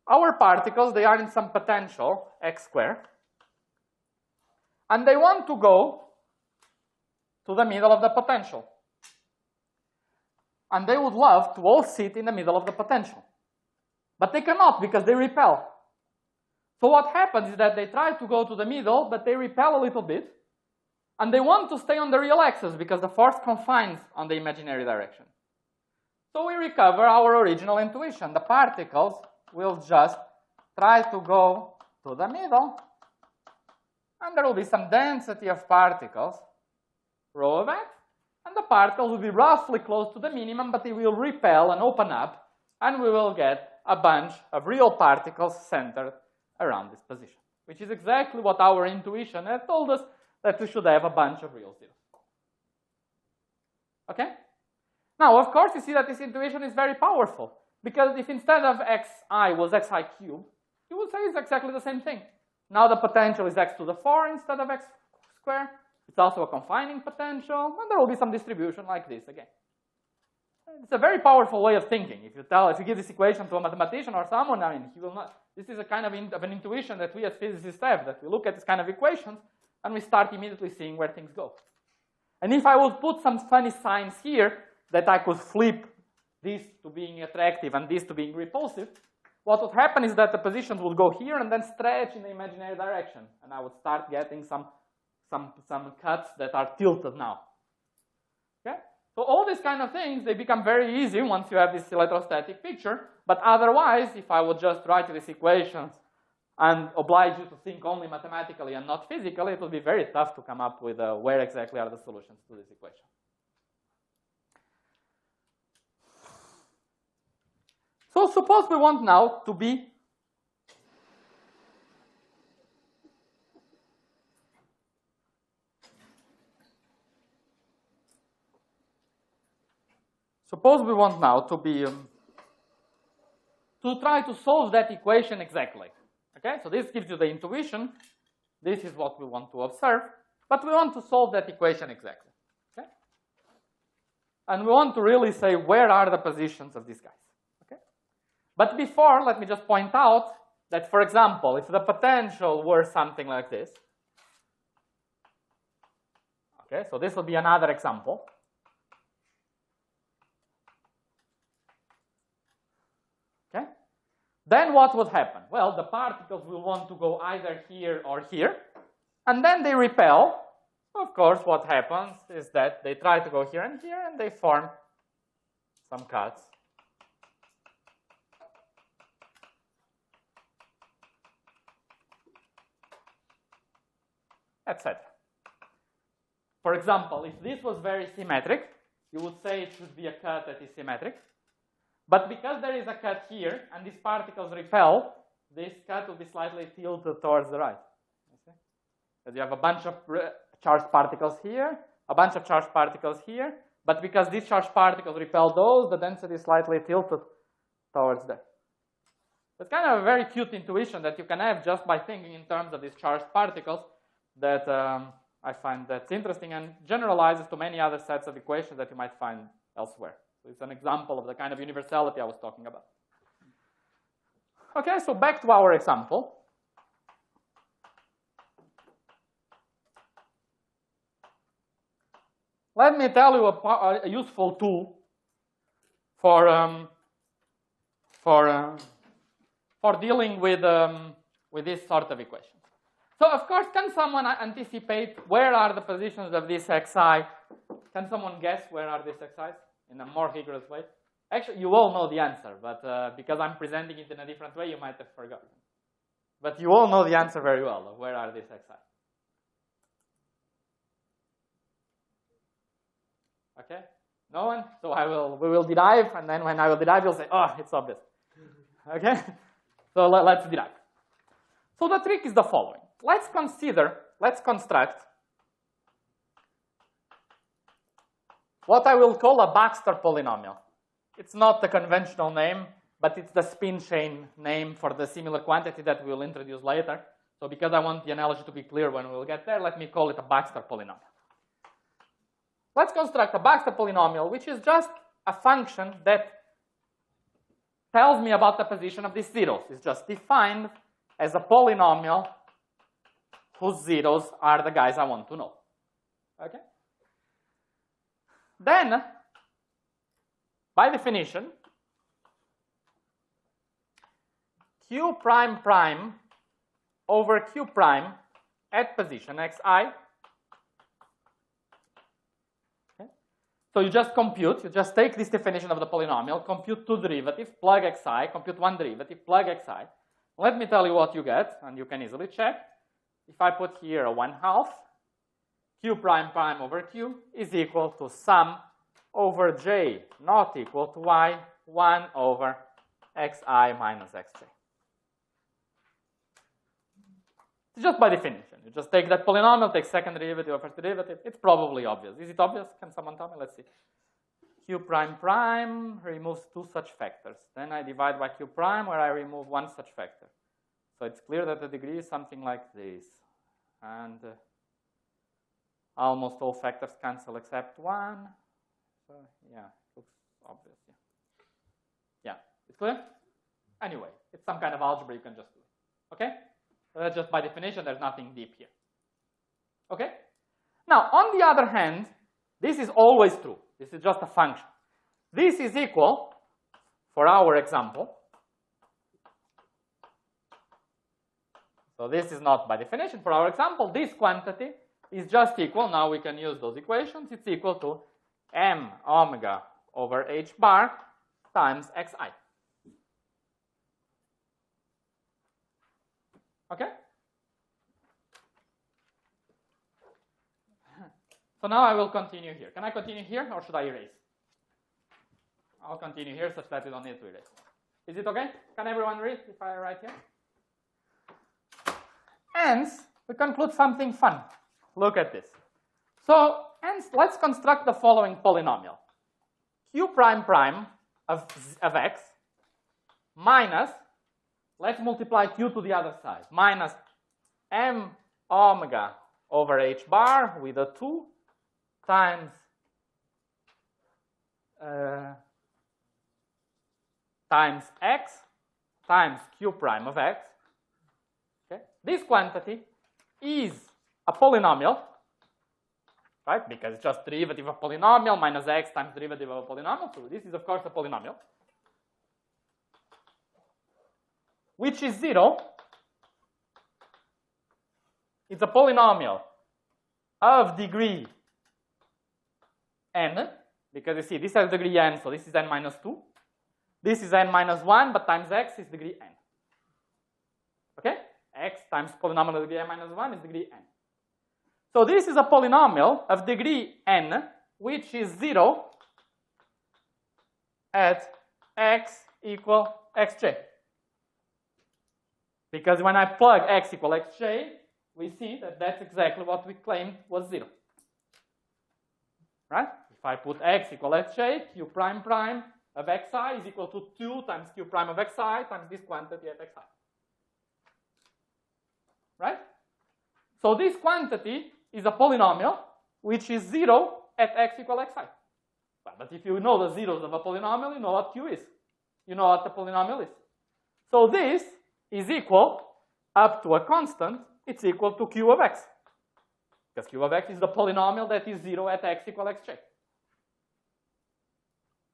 Our particles, they are in some potential, x squared, and they want to go to the middle of the potential. And they would love to all sit in the middle of the potential. But they cannot because they repel. So what happens is that they try to go to the middle, but they repel a little bit. And they want to stay on the real axis because the force confines on the imaginary direction. So we recover our original intuition. The particles will just try to go to the middle. And there will be some density of particles, rho of x. And the particles will be roughly close to the minimum, but they will repel and open up. And we will get a bunch of real particles centered around this position. Which is exactly what our intuition had told us, that we should have a bunch of real zeros. Okay? Now, of course, you see that this intuition is very powerful. Because if instead of xi was xi cubed, you would say it's exactly the same thing. Now the potential is x to the 4 instead of x squared. It's also a confining potential, and there will be some distribution like this again. It's a very powerful way of thinking. If you give this equation to a mathematician or someone, I mean, he will not. This is a kind of an intuition that we as physicists have, that we look at this kind of equations and we start immediately seeing where things go. And if I would put some funny signs here that I could flip this to being attractive and this to being repulsive, what would happen is that the positions would go here and then stretch in the imaginary direction, and I would start getting some cuts that are tilted now. Okay? So all these kind of things, they become very easy once you have this electrostatic picture. But otherwise, if I would just write these equations and oblige you to think only mathematically and not physically, it will be very tough to come up with where exactly are the solutions to this equation. So suppose we want now to be to try to solve that equation exactly. Okay, so this gives you the intuition. This is what we want to observe, but we want to solve that equation exactly. Okay, and we want to really say where are the positions of these guys. Okay, but before, let me just point out that, for example, if the potential were something like this. Okay, so this will be another example. Okay, then what would happen? Well, the particles will want to go either here or here, and then they repel. Of course, what happens is that they try to go here, and they form some cuts. Etc. For example, if this was very symmetric, you would say it should be a cut that is symmetric. But because there is a cut here, and these particles repel, this cut will be slightly tilted towards the right. Because you have a bunch of charged particles here, a bunch of charged particles here, but because these charged particles repel those, the density is slightly tilted towards there. It's kind of a very cute intuition that you can have just by thinking in terms of these charged particles that I find that's interesting and generalizes to many other sets of equations that you might find elsewhere. So it's an example of the kind of universality I was talking about. Okay, so back to our example. Let me tell you a useful tool for dealing with this sort of equation. So of course, can someone anticipate where are the positions of this xi? Can someone guess where are these xi's in a more rigorous way? Actually, you all know the answer, but because I'm presenting it in a different way, you might have forgotten. But you all know the answer very well of where are these xi. Okay? No one? So we will derive, and then when I will derive, you'll say, oh, it's obvious. Okay? So let's derive. So the trick is the following. Let's construct what I will call a Baxter polynomial. It's not the conventional name, but it's the spin chain name for the similar quantity that we will introduce later. So because I want the analogy to be clear when we will get there, let me call it a Baxter polynomial. Let's construct a Baxter polynomial, which is just a function that tells me about the position of these zeros. It's just defined as a polynomial whose zeros are the guys I want to know. Okay? Then, by definition, q prime prime over q prime at position xi. Okay? So you just compute, you just take this definition of the polynomial, compute two derivatives, plug xi, compute one derivative, plug xi. Let me tell you what you get, and you can easily check. If I put here a 1/2, q prime prime over q is equal to sum over j not equal to y, 1 over xi minus xj. It's just by definition. You just take that polynomial, take second derivative or first derivative. It's probably obvious. Is it obvious? Can someone tell me? Let's see. Q prime prime removes two such factors. Then I divide by q prime where I remove one such factor. So it's clear that the degree is something like this. And almost all factors cancel except one. So yeah, it looks obvious. Yeah, it's clear? Anyway, it's some kind of algebra you can just do. Okay? So that's just by definition, there's nothing deep here. Okay? Now, on the other hand, this is always true. This is just a function. This is equal, for our example, so this is not by definition. For our example, this quantity is just equal, now we can use those equations, it's equal to m omega over h bar times xi. Okay? So now I will continue here. Can I continue here, or should I erase? I'll continue here such that we don't need to erase. Is it okay? Can everyone read if I write here? Hence, we conclude something fun. Look at this. So, hence, let's construct the following polynomial. Q prime prime of x minus, let's multiply q to the other side, minus m omega over h bar with a 2 times times x times q prime of x. Okay? This quantity is a polynomial, right? Because it's just derivative of polynomial minus x times derivative of a polynomial. So this is, of course, a polynomial, which is 0. It's a polynomial of degree n, because you see, this has degree n, so this is n minus 2. This is n minus 1, but times x is degree n. Okay? X times polynomial of degree n minus 1 is degree n. So this is a polynomial of degree n, which is 0 at x equal xj. Because when I plug x equal xj, we see that that's exactly what we claimed was 0. Right? If I put x equal xj, q prime prime of xi is equal to 2 times q prime of xi times this quantity at xi. Right? So this quantity is a polynomial which is 0 at x equal xi. But if you know the zeros of a polynomial, you know what q is. You know what the polynomial is. So this is equal, up to a constant, it's equal to q of x. Because q of x is the polynomial that is 0 at x equal xj.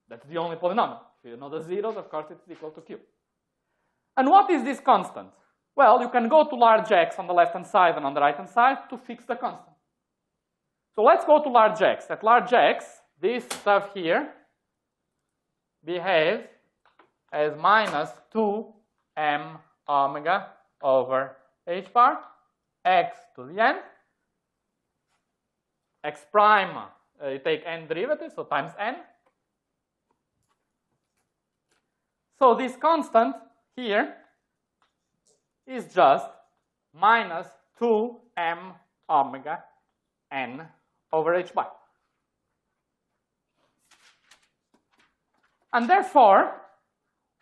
That's the only polynomial. If you know the zeros, of course, it's equal to q. And what is this constant? Well, you can go to large x on the left-hand side and on the right-hand side to fix the constant. So let's go to large x. At large x, this stuff here behaves as minus 2m omega over h bar, x to the n, x prime, you take n derivative, so times n. So this constant here is just minus 2m omega n over h bar. And therefore,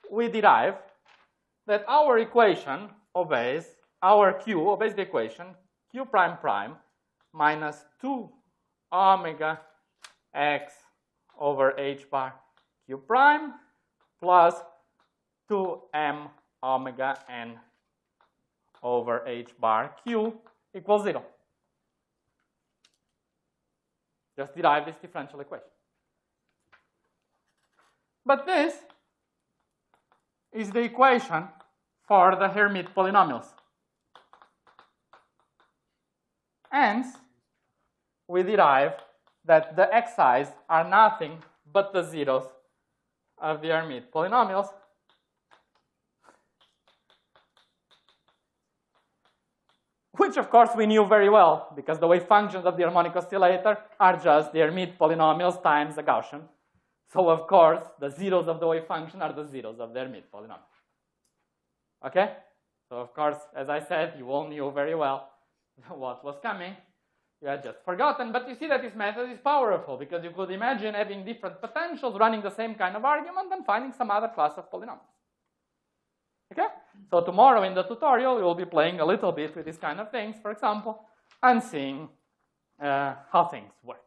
we derive that our equation obeys, our q obeys the equation q prime prime minus 2 omega x over h bar q prime plus 2m omega n over h bar q equals 0. Just derive this differential equation. But this is the equation for the Hermite polynomials. Hence, we derive that the xi's are nothing but the zeros of the Hermite polynomials. Which, of course, we knew very well, because the wave functions of the harmonic oscillator are just the Hermite polynomials times a Gaussian. So, of course, the zeros of the wave function are the zeros of the Hermite polynomial. Okay? So, of course, as I said, you all knew very well what was coming. You had just forgotten. But you see that this method is powerful, because you could imagine having different potentials running the same kind of argument and finding some other class of polynomials. Okay? So tomorrow in the tutorial, we will be playing a little bit with these kind of things, for example, and seeing how things work.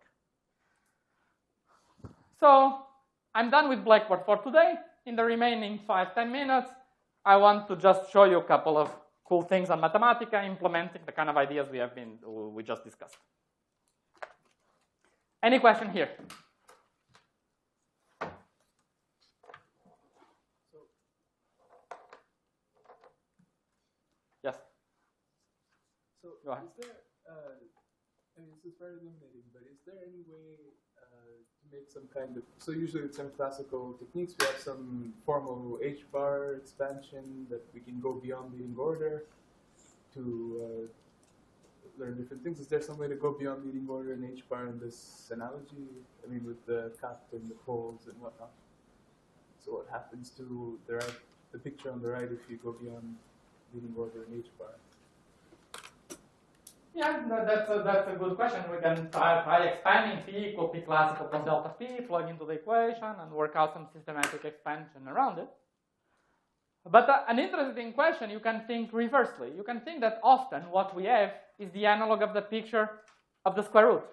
So I'm done with Blackboard for today. In the remaining 5-10 minutes, I want to just show you a couple of cool things on Mathematica, implementing the kind of ideas we just discussed. Any question here? Yes. So is there, I mean, this is very illuminating, but is there any way to make some kind of, so usually with some classical techniques, we have some formal H-bar expansion that we can go beyond leading order to learn different things. Is there some way to go beyond leading order and H-bar in this analogy? I mean, with the cut and the poles and whatnot. So what happens to the picture on the right if you go beyond leading order and H-bar? Yeah, that's a good question. We can try expanding P equal P classical plus delta P, plug into the equation, and work out some systematic expansion around it. But an interesting question, you can think reversely. You can think that often what we have is the analog of the picture of the square root.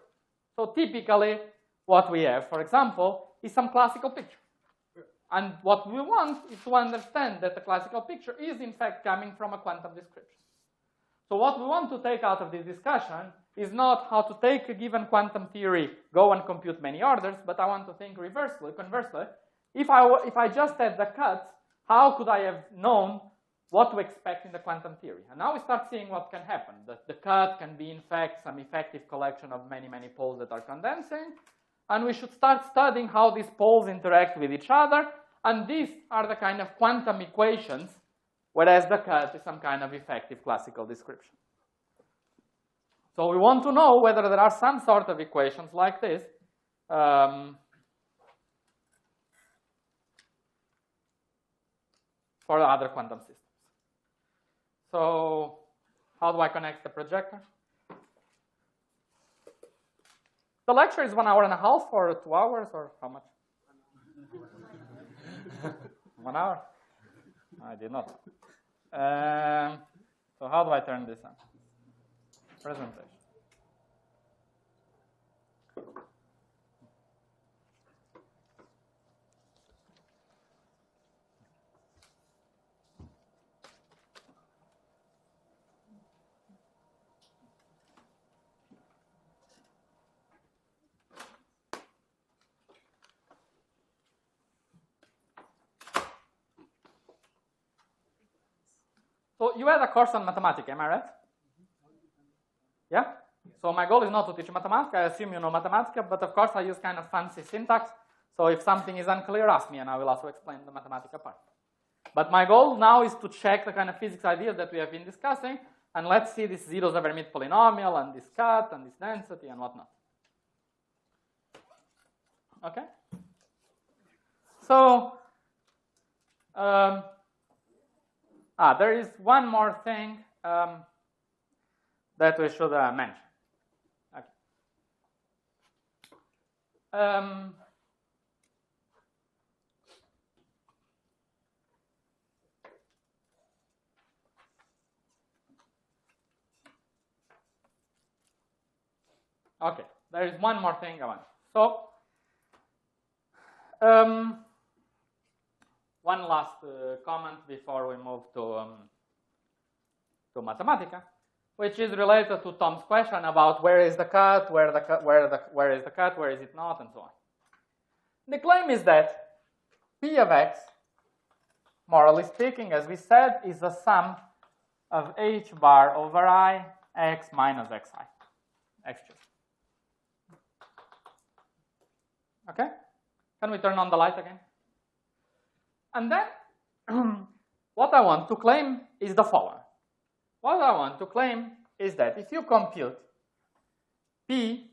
So typically what we have, for example, is some classical picture. And what we want is to understand that the classical picture is in fact coming from a quantum description. So what we want to take out of this discussion is not how to take a given quantum theory, go and compute many orders, but I want to think reversely, conversely. If I just had the cuts, how could I have known what to expect in the quantum theory? And now we start seeing what can happen. The cut can be in fact some effective collection of many, many poles that are condensing. And we should start studying how these poles interact with each other. And these are the kind of quantum equations, whereas the cut is some kind of effective classical description. So we want to know whether there are some sort of equations like this for other quantum systems. So how do I connect the projector? The lecture is 1 hour and a half or 2 hours or how much? 1 hour? I did not. So how do I turn this on? Presentation. So you had a course on Mathematica, am I right? Yeah? So my goal is not to teach Mathematica. I assume you know Mathematica, but of course I use kind of fancy syntax. So if something is unclear, ask me, and I will also explain the Mathematica part. But my goal now is to check the kind of physics ideas that we have been discussing, and let's see this zeros over mid polynomial, and this cut, and this density, and whatnot. Okay? So, there is one more thing that we should mention. Okay. Okay, there is one more thing I want. So, one last comment before we move to Mathematica, which is related to Tom's question about where is the cut, where is the cut, where is it not, and so on. The claim is that P of x, morally speaking, as we said, is the sum of h bar over I, x minus xi, xj. Okay? Can we turn on the light again? And then, what I want to claim is the following. What I want to claim is that if you compute P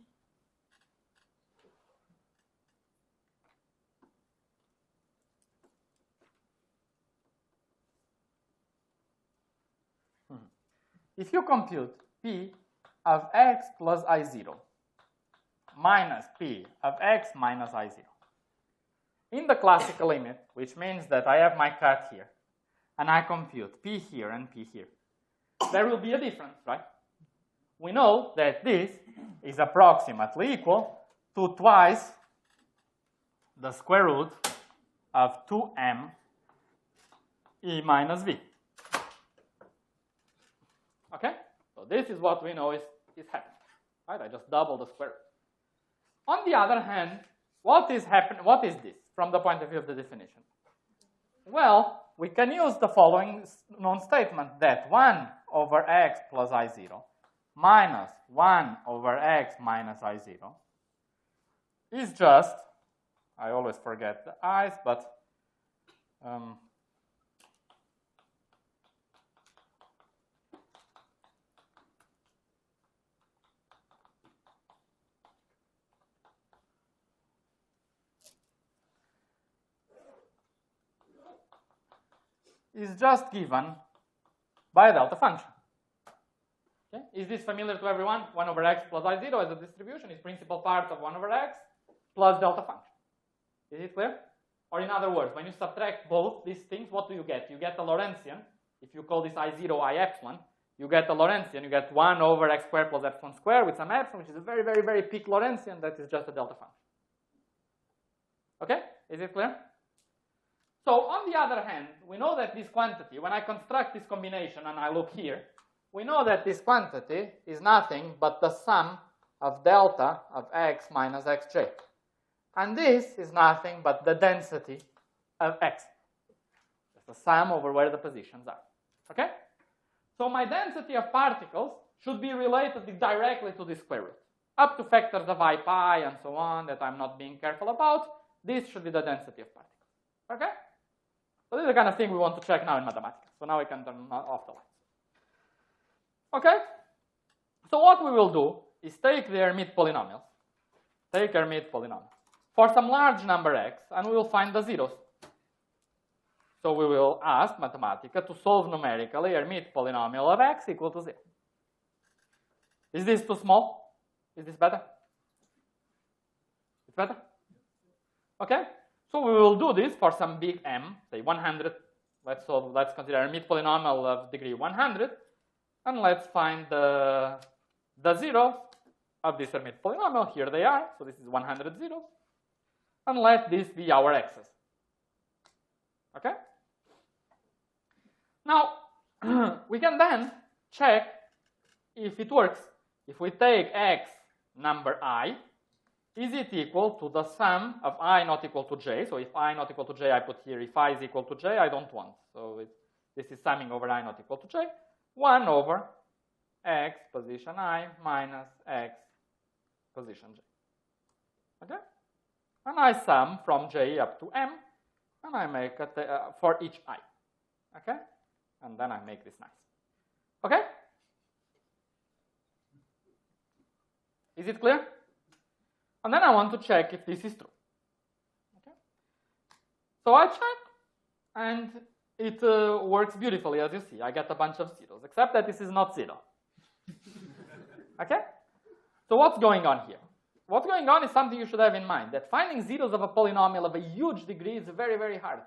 of x plus I0 minus P of x minus I0, in the classical limit, which means that I have my cut here, and I compute P here and P here, there will be a difference, right? We know that this is approximately equal to twice the square root of 2m e minus v. Okay? So this is what we know is happening, right? I just double the square root. On the other hand, what is this from the point of view of the definition? Well, we can use the following known statement that 1 over x plus I0 minus 1 over x minus I0 is just, I always forget the i's, but is just given by a delta function. Okay? Is this familiar to everyone? 1 over x plus I0 as a distribution is principal part of 1 over x plus delta function. Is it clear? Or in other words, when you subtract both these things, what do you get? You get a Lorentzian. If you call this I0 I epsilon, you get a Lorentzian. You get 1 over x squared plus epsilon squared with some epsilon, which is a very, very, very peak Lorentzian that is just a delta function. Okay? Is it clear? So on the other hand, we know that this quantity, when I construct this combination and I look here, we know that this quantity is nothing but the sum of delta of x minus xj. And this is nothing but the density of x. It's the sum over where the positions are. Okay? So my density of particles should be related directly to the square root. Up to factors of I pi and so on that I'm not being careful about, this should be the density of particles. Okay? So this is the kind of thing we want to check now in mathematics. So now we can turn off the lights. Okay? So what we will do is take the Hermite polynomials. Take Hermite polynomials for some large number x, and we will find the zeros. So we will ask Mathematica to solve numerically Hermite polynomial of x equal to 0. Is this too small? Is this better? It's better? Okay? So we will do this for some big m, say 100. Let's consider a Hermite polynomial of degree 100, and let's find the zeros of this Hermite polynomial. Here they are. So this is 100 zeros, and let this be our x's. Okay. Now we can then check if it works. If we take x number I, is it equal to the sum of I not equal to j? So if I not equal to j, I put here. If I is equal to j, I don't want. So this is summing over I not equal to j. 1 over x position I minus x position j. Okay? And I sum from j up to m, and I make it for each I. Okay? And then I make this nice. Okay? Is it clear? And then I want to check if this is true. Okay? So I check, and it works beautifully, as you see. I get a bunch of zeros, except that this is not 0. Okay? So what's going on here? What's going on is something you should have in mind, that finding zeros of a polynomial of a huge degree is very, very hard.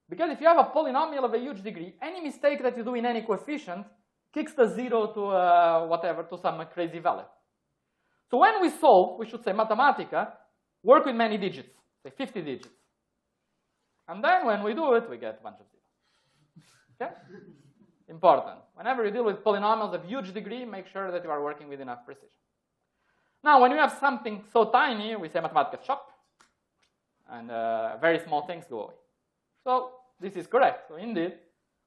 Because if you have a polynomial of a huge degree, any mistake that you do in any coefficient kicks the 0 to whatever, to some crazy value. So when we solve, we should say Mathematica, work with many digits, say 50 digits. And then when we do it, we get a bunch of zeros. Okay? Important. Whenever you deal with polynomials of huge degree, make sure that you are working with enough precision. Now, when you have something so tiny, we say Mathematica shop, and very small things go away. So this is correct. So indeed,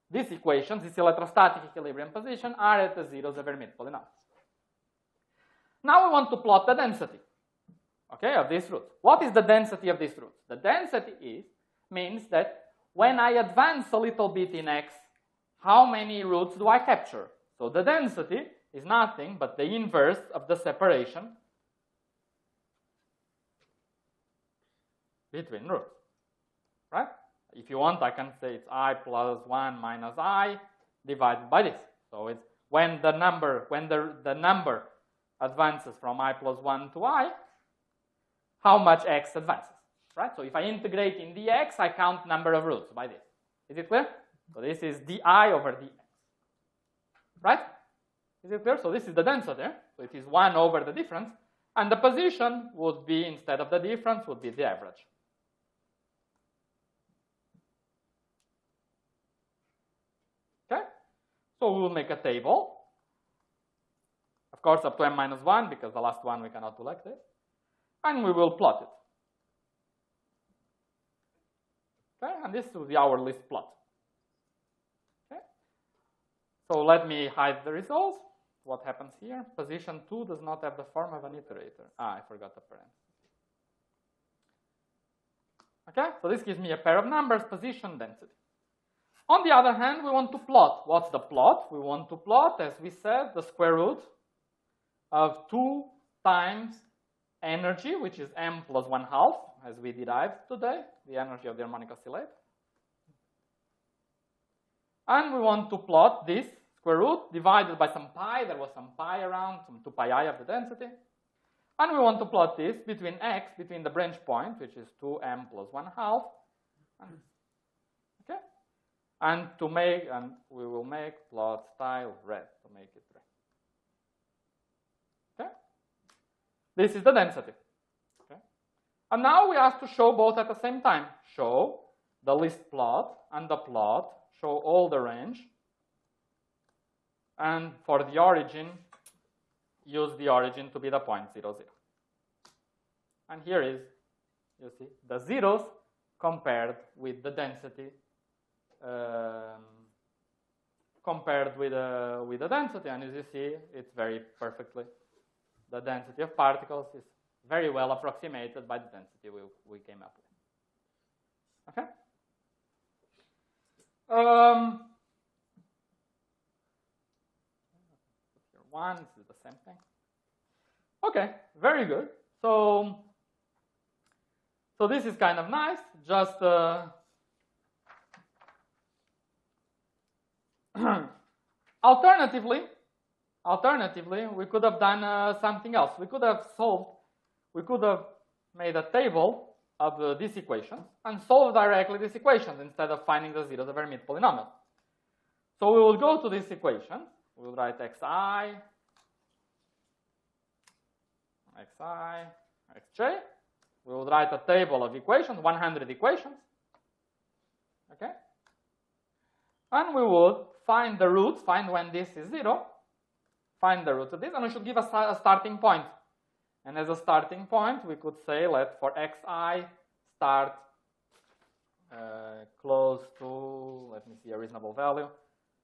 these equations, this electrostatic equilibrium position, are at the zeros of Hermite polynomials. Now we want to plot the density, okay, of these roots. What is the density of these roots? The density means that when I advance a little bit in x, how many roots do I capture? So the density is nothing but the inverse of the separation between roots, right? If you want, I can say it's I plus 1 minus I divided by this. So it's when the number advances from I plus 1 to I, how much x advances, right? So if I integrate in dx, I count number of roots by this. Is it clear? So this is di over dx, right? Is it clear? So this is the density. So it is 1 over the difference, and the position would be, instead of the difference, would be the average. Okay? So we will make a table. Of course, up to m minus 1, because the last one we cannot do like this. And we will plot it. Okay? And this will be our list plot. Okay? So let me hide the results. What happens here? Position 2 does not have the form of an iterator. I forgot the parentheses. Okay, so this gives me a pair of numbers, position, density. On the other hand, we want to plot. What's the plot? We want to plot, as we said, the square root of 2 times energy, which is m plus 1/2, as we derived today, the energy of the harmonic oscillator. And we want to plot this square root divided by some pi. There was some pi around, some 2 pi I of the density. And we want to plot this between x, between the branch point, which is 2m plus 1/2. Okay? And we will make plot style red to make it red. Okay? This is the density. Okay? And now we have to show both at the same time. Show the list plot and the plot. Show all the range. And for the origin, use the origin to be the point 0, 0. And here is, you see, the zeros compared with the density, compared with the density. And as you see, it's very perfectly, the density of particles is very well approximated by the density we came up with. Okay? One, this is the same thing. Okay, very good. So this is kind of nice. Just alternatively, we could have done something else. We could have made a table of these equations and solve directly these equations instead of finding the zeros of Hermite polynomial. So we will go to this equation. We will write xi, xj. We will write a table of equations, 100 equations. Okay? And we would find the roots, find when this is 0, find the roots of this, and we should give a starting point. And as a starting point, we could say, let for xi start close to, let me see, a reasonable value,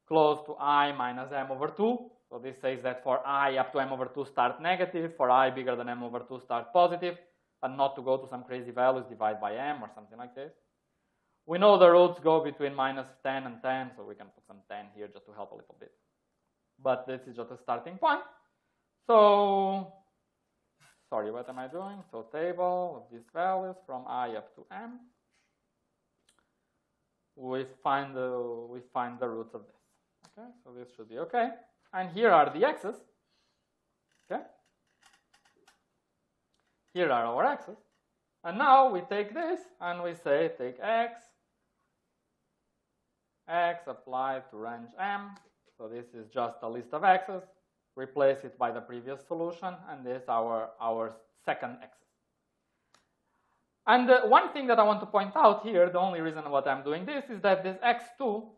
close to I minus m over 2. So this says that for I up to m over 2 start negative, for I bigger than m over 2 start positive, and not to go to some crazy values, divide by m or something like this. We know the roots go between minus 10 and 10, so we can put some 10 here just to help a little bit. But this is just a starting point. So, sorry, what am I doing? So table of these values from I up to m. We find the roots of this. Okay, so this should be okay. And here are the x's. Okay. Here are our x's. And now we take this and we say take x applied to range m. So this is just a list of x's. Replace it by the previous solution, and this is our second x's. And one thing that I want to point out here, the only reason what I'm doing this is that this x2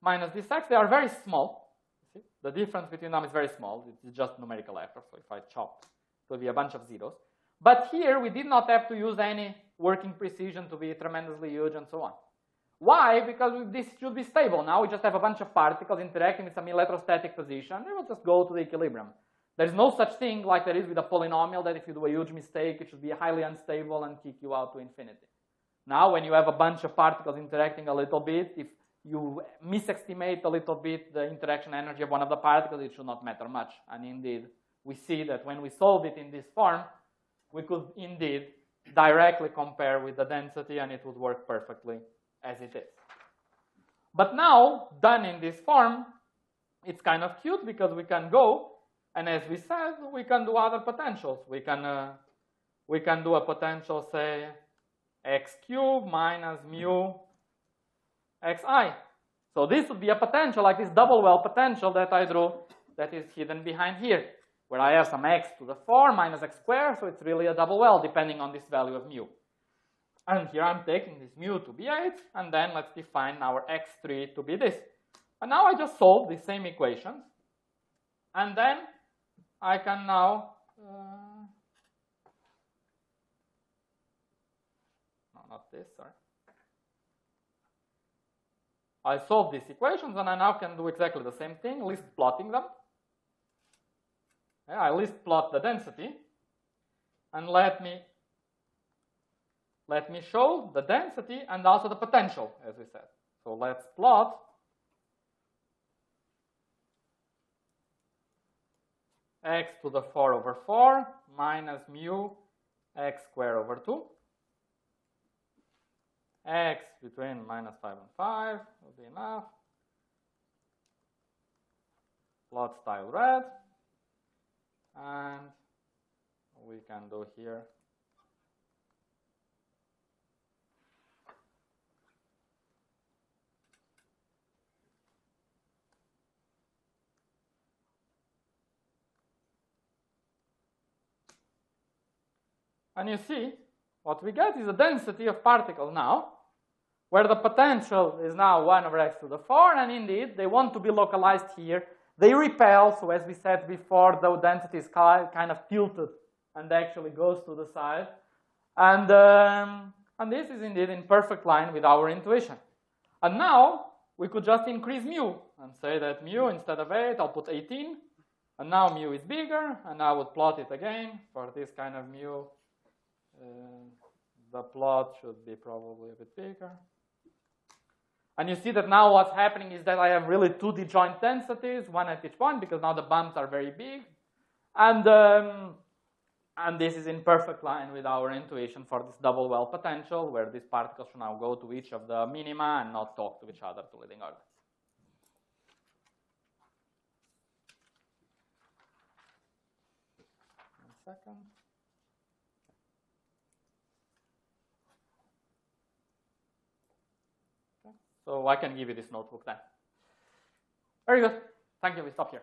minus this x, they are very small. See? The difference between them is very small. It's just numerical effort. So if I chop, it will be a bunch of zeros. But here we did not have to use any working precision to be tremendously huge and so on. Why? Because this should be stable. Now we just have a bunch of particles interacting with some electrostatic position. They will just go to the equilibrium. There is no such thing like there is with a polynomial that if you do a huge mistake, it should be highly unstable and kick you out to infinity. Now when you have a bunch of particles interacting a little bit, if you misestimate a little bit the interaction energy of one of the particles, it should not matter much. And indeed, we see that when we solve it in this form, we could indeed directly compare with the density and it would work perfectly as it is. But now, done in this form, it's kind of cute because we can go, and as we said, we can do other potentials. We can do a potential, say, x cubed minus mu xi. So this would be a potential like this double well potential that I drew that is hidden behind here, where I have some x to the 4 minus x squared, so it's really a double well depending on this value of mu. And here I'm taking this mu to be 8, and then let's define our x3 to be this. And now I just solve the same equations, and then I can now, no, not this, sorry. I solve these equations, and I now can do exactly the same thing, list plotting them. Yeah, I list plot the density, and let me let me show the density and also the potential, as we said. So let's plot x to the 4 over 4 minus mu x squared over 2. X between minus 5 and 5 will be enough. Plot style red. And we can do here and you see what we get is a density of particles now, where the potential is now 1 over x to the 4, and indeed they want to be localized here. They repel, so as we said before, the density is kind of tilted and actually goes to the side. And this is indeed in perfect line with our intuition. And now we could just increase mu and say that mu, instead of 8, I'll put 18. And now mu is bigger, and I would plot it again for this kind of mu. The plot should be probably a bit bigger. And you see that now what's happening is that I have really two disjoint densities, one at each point, because now the bumps are very big. And this is in perfect line with our intuition for this double well potential, where these particles should now go to each of the minima and not talk to each other to leading order. One second. So I can give you this notebook then. Very good. Thank you. We stop here.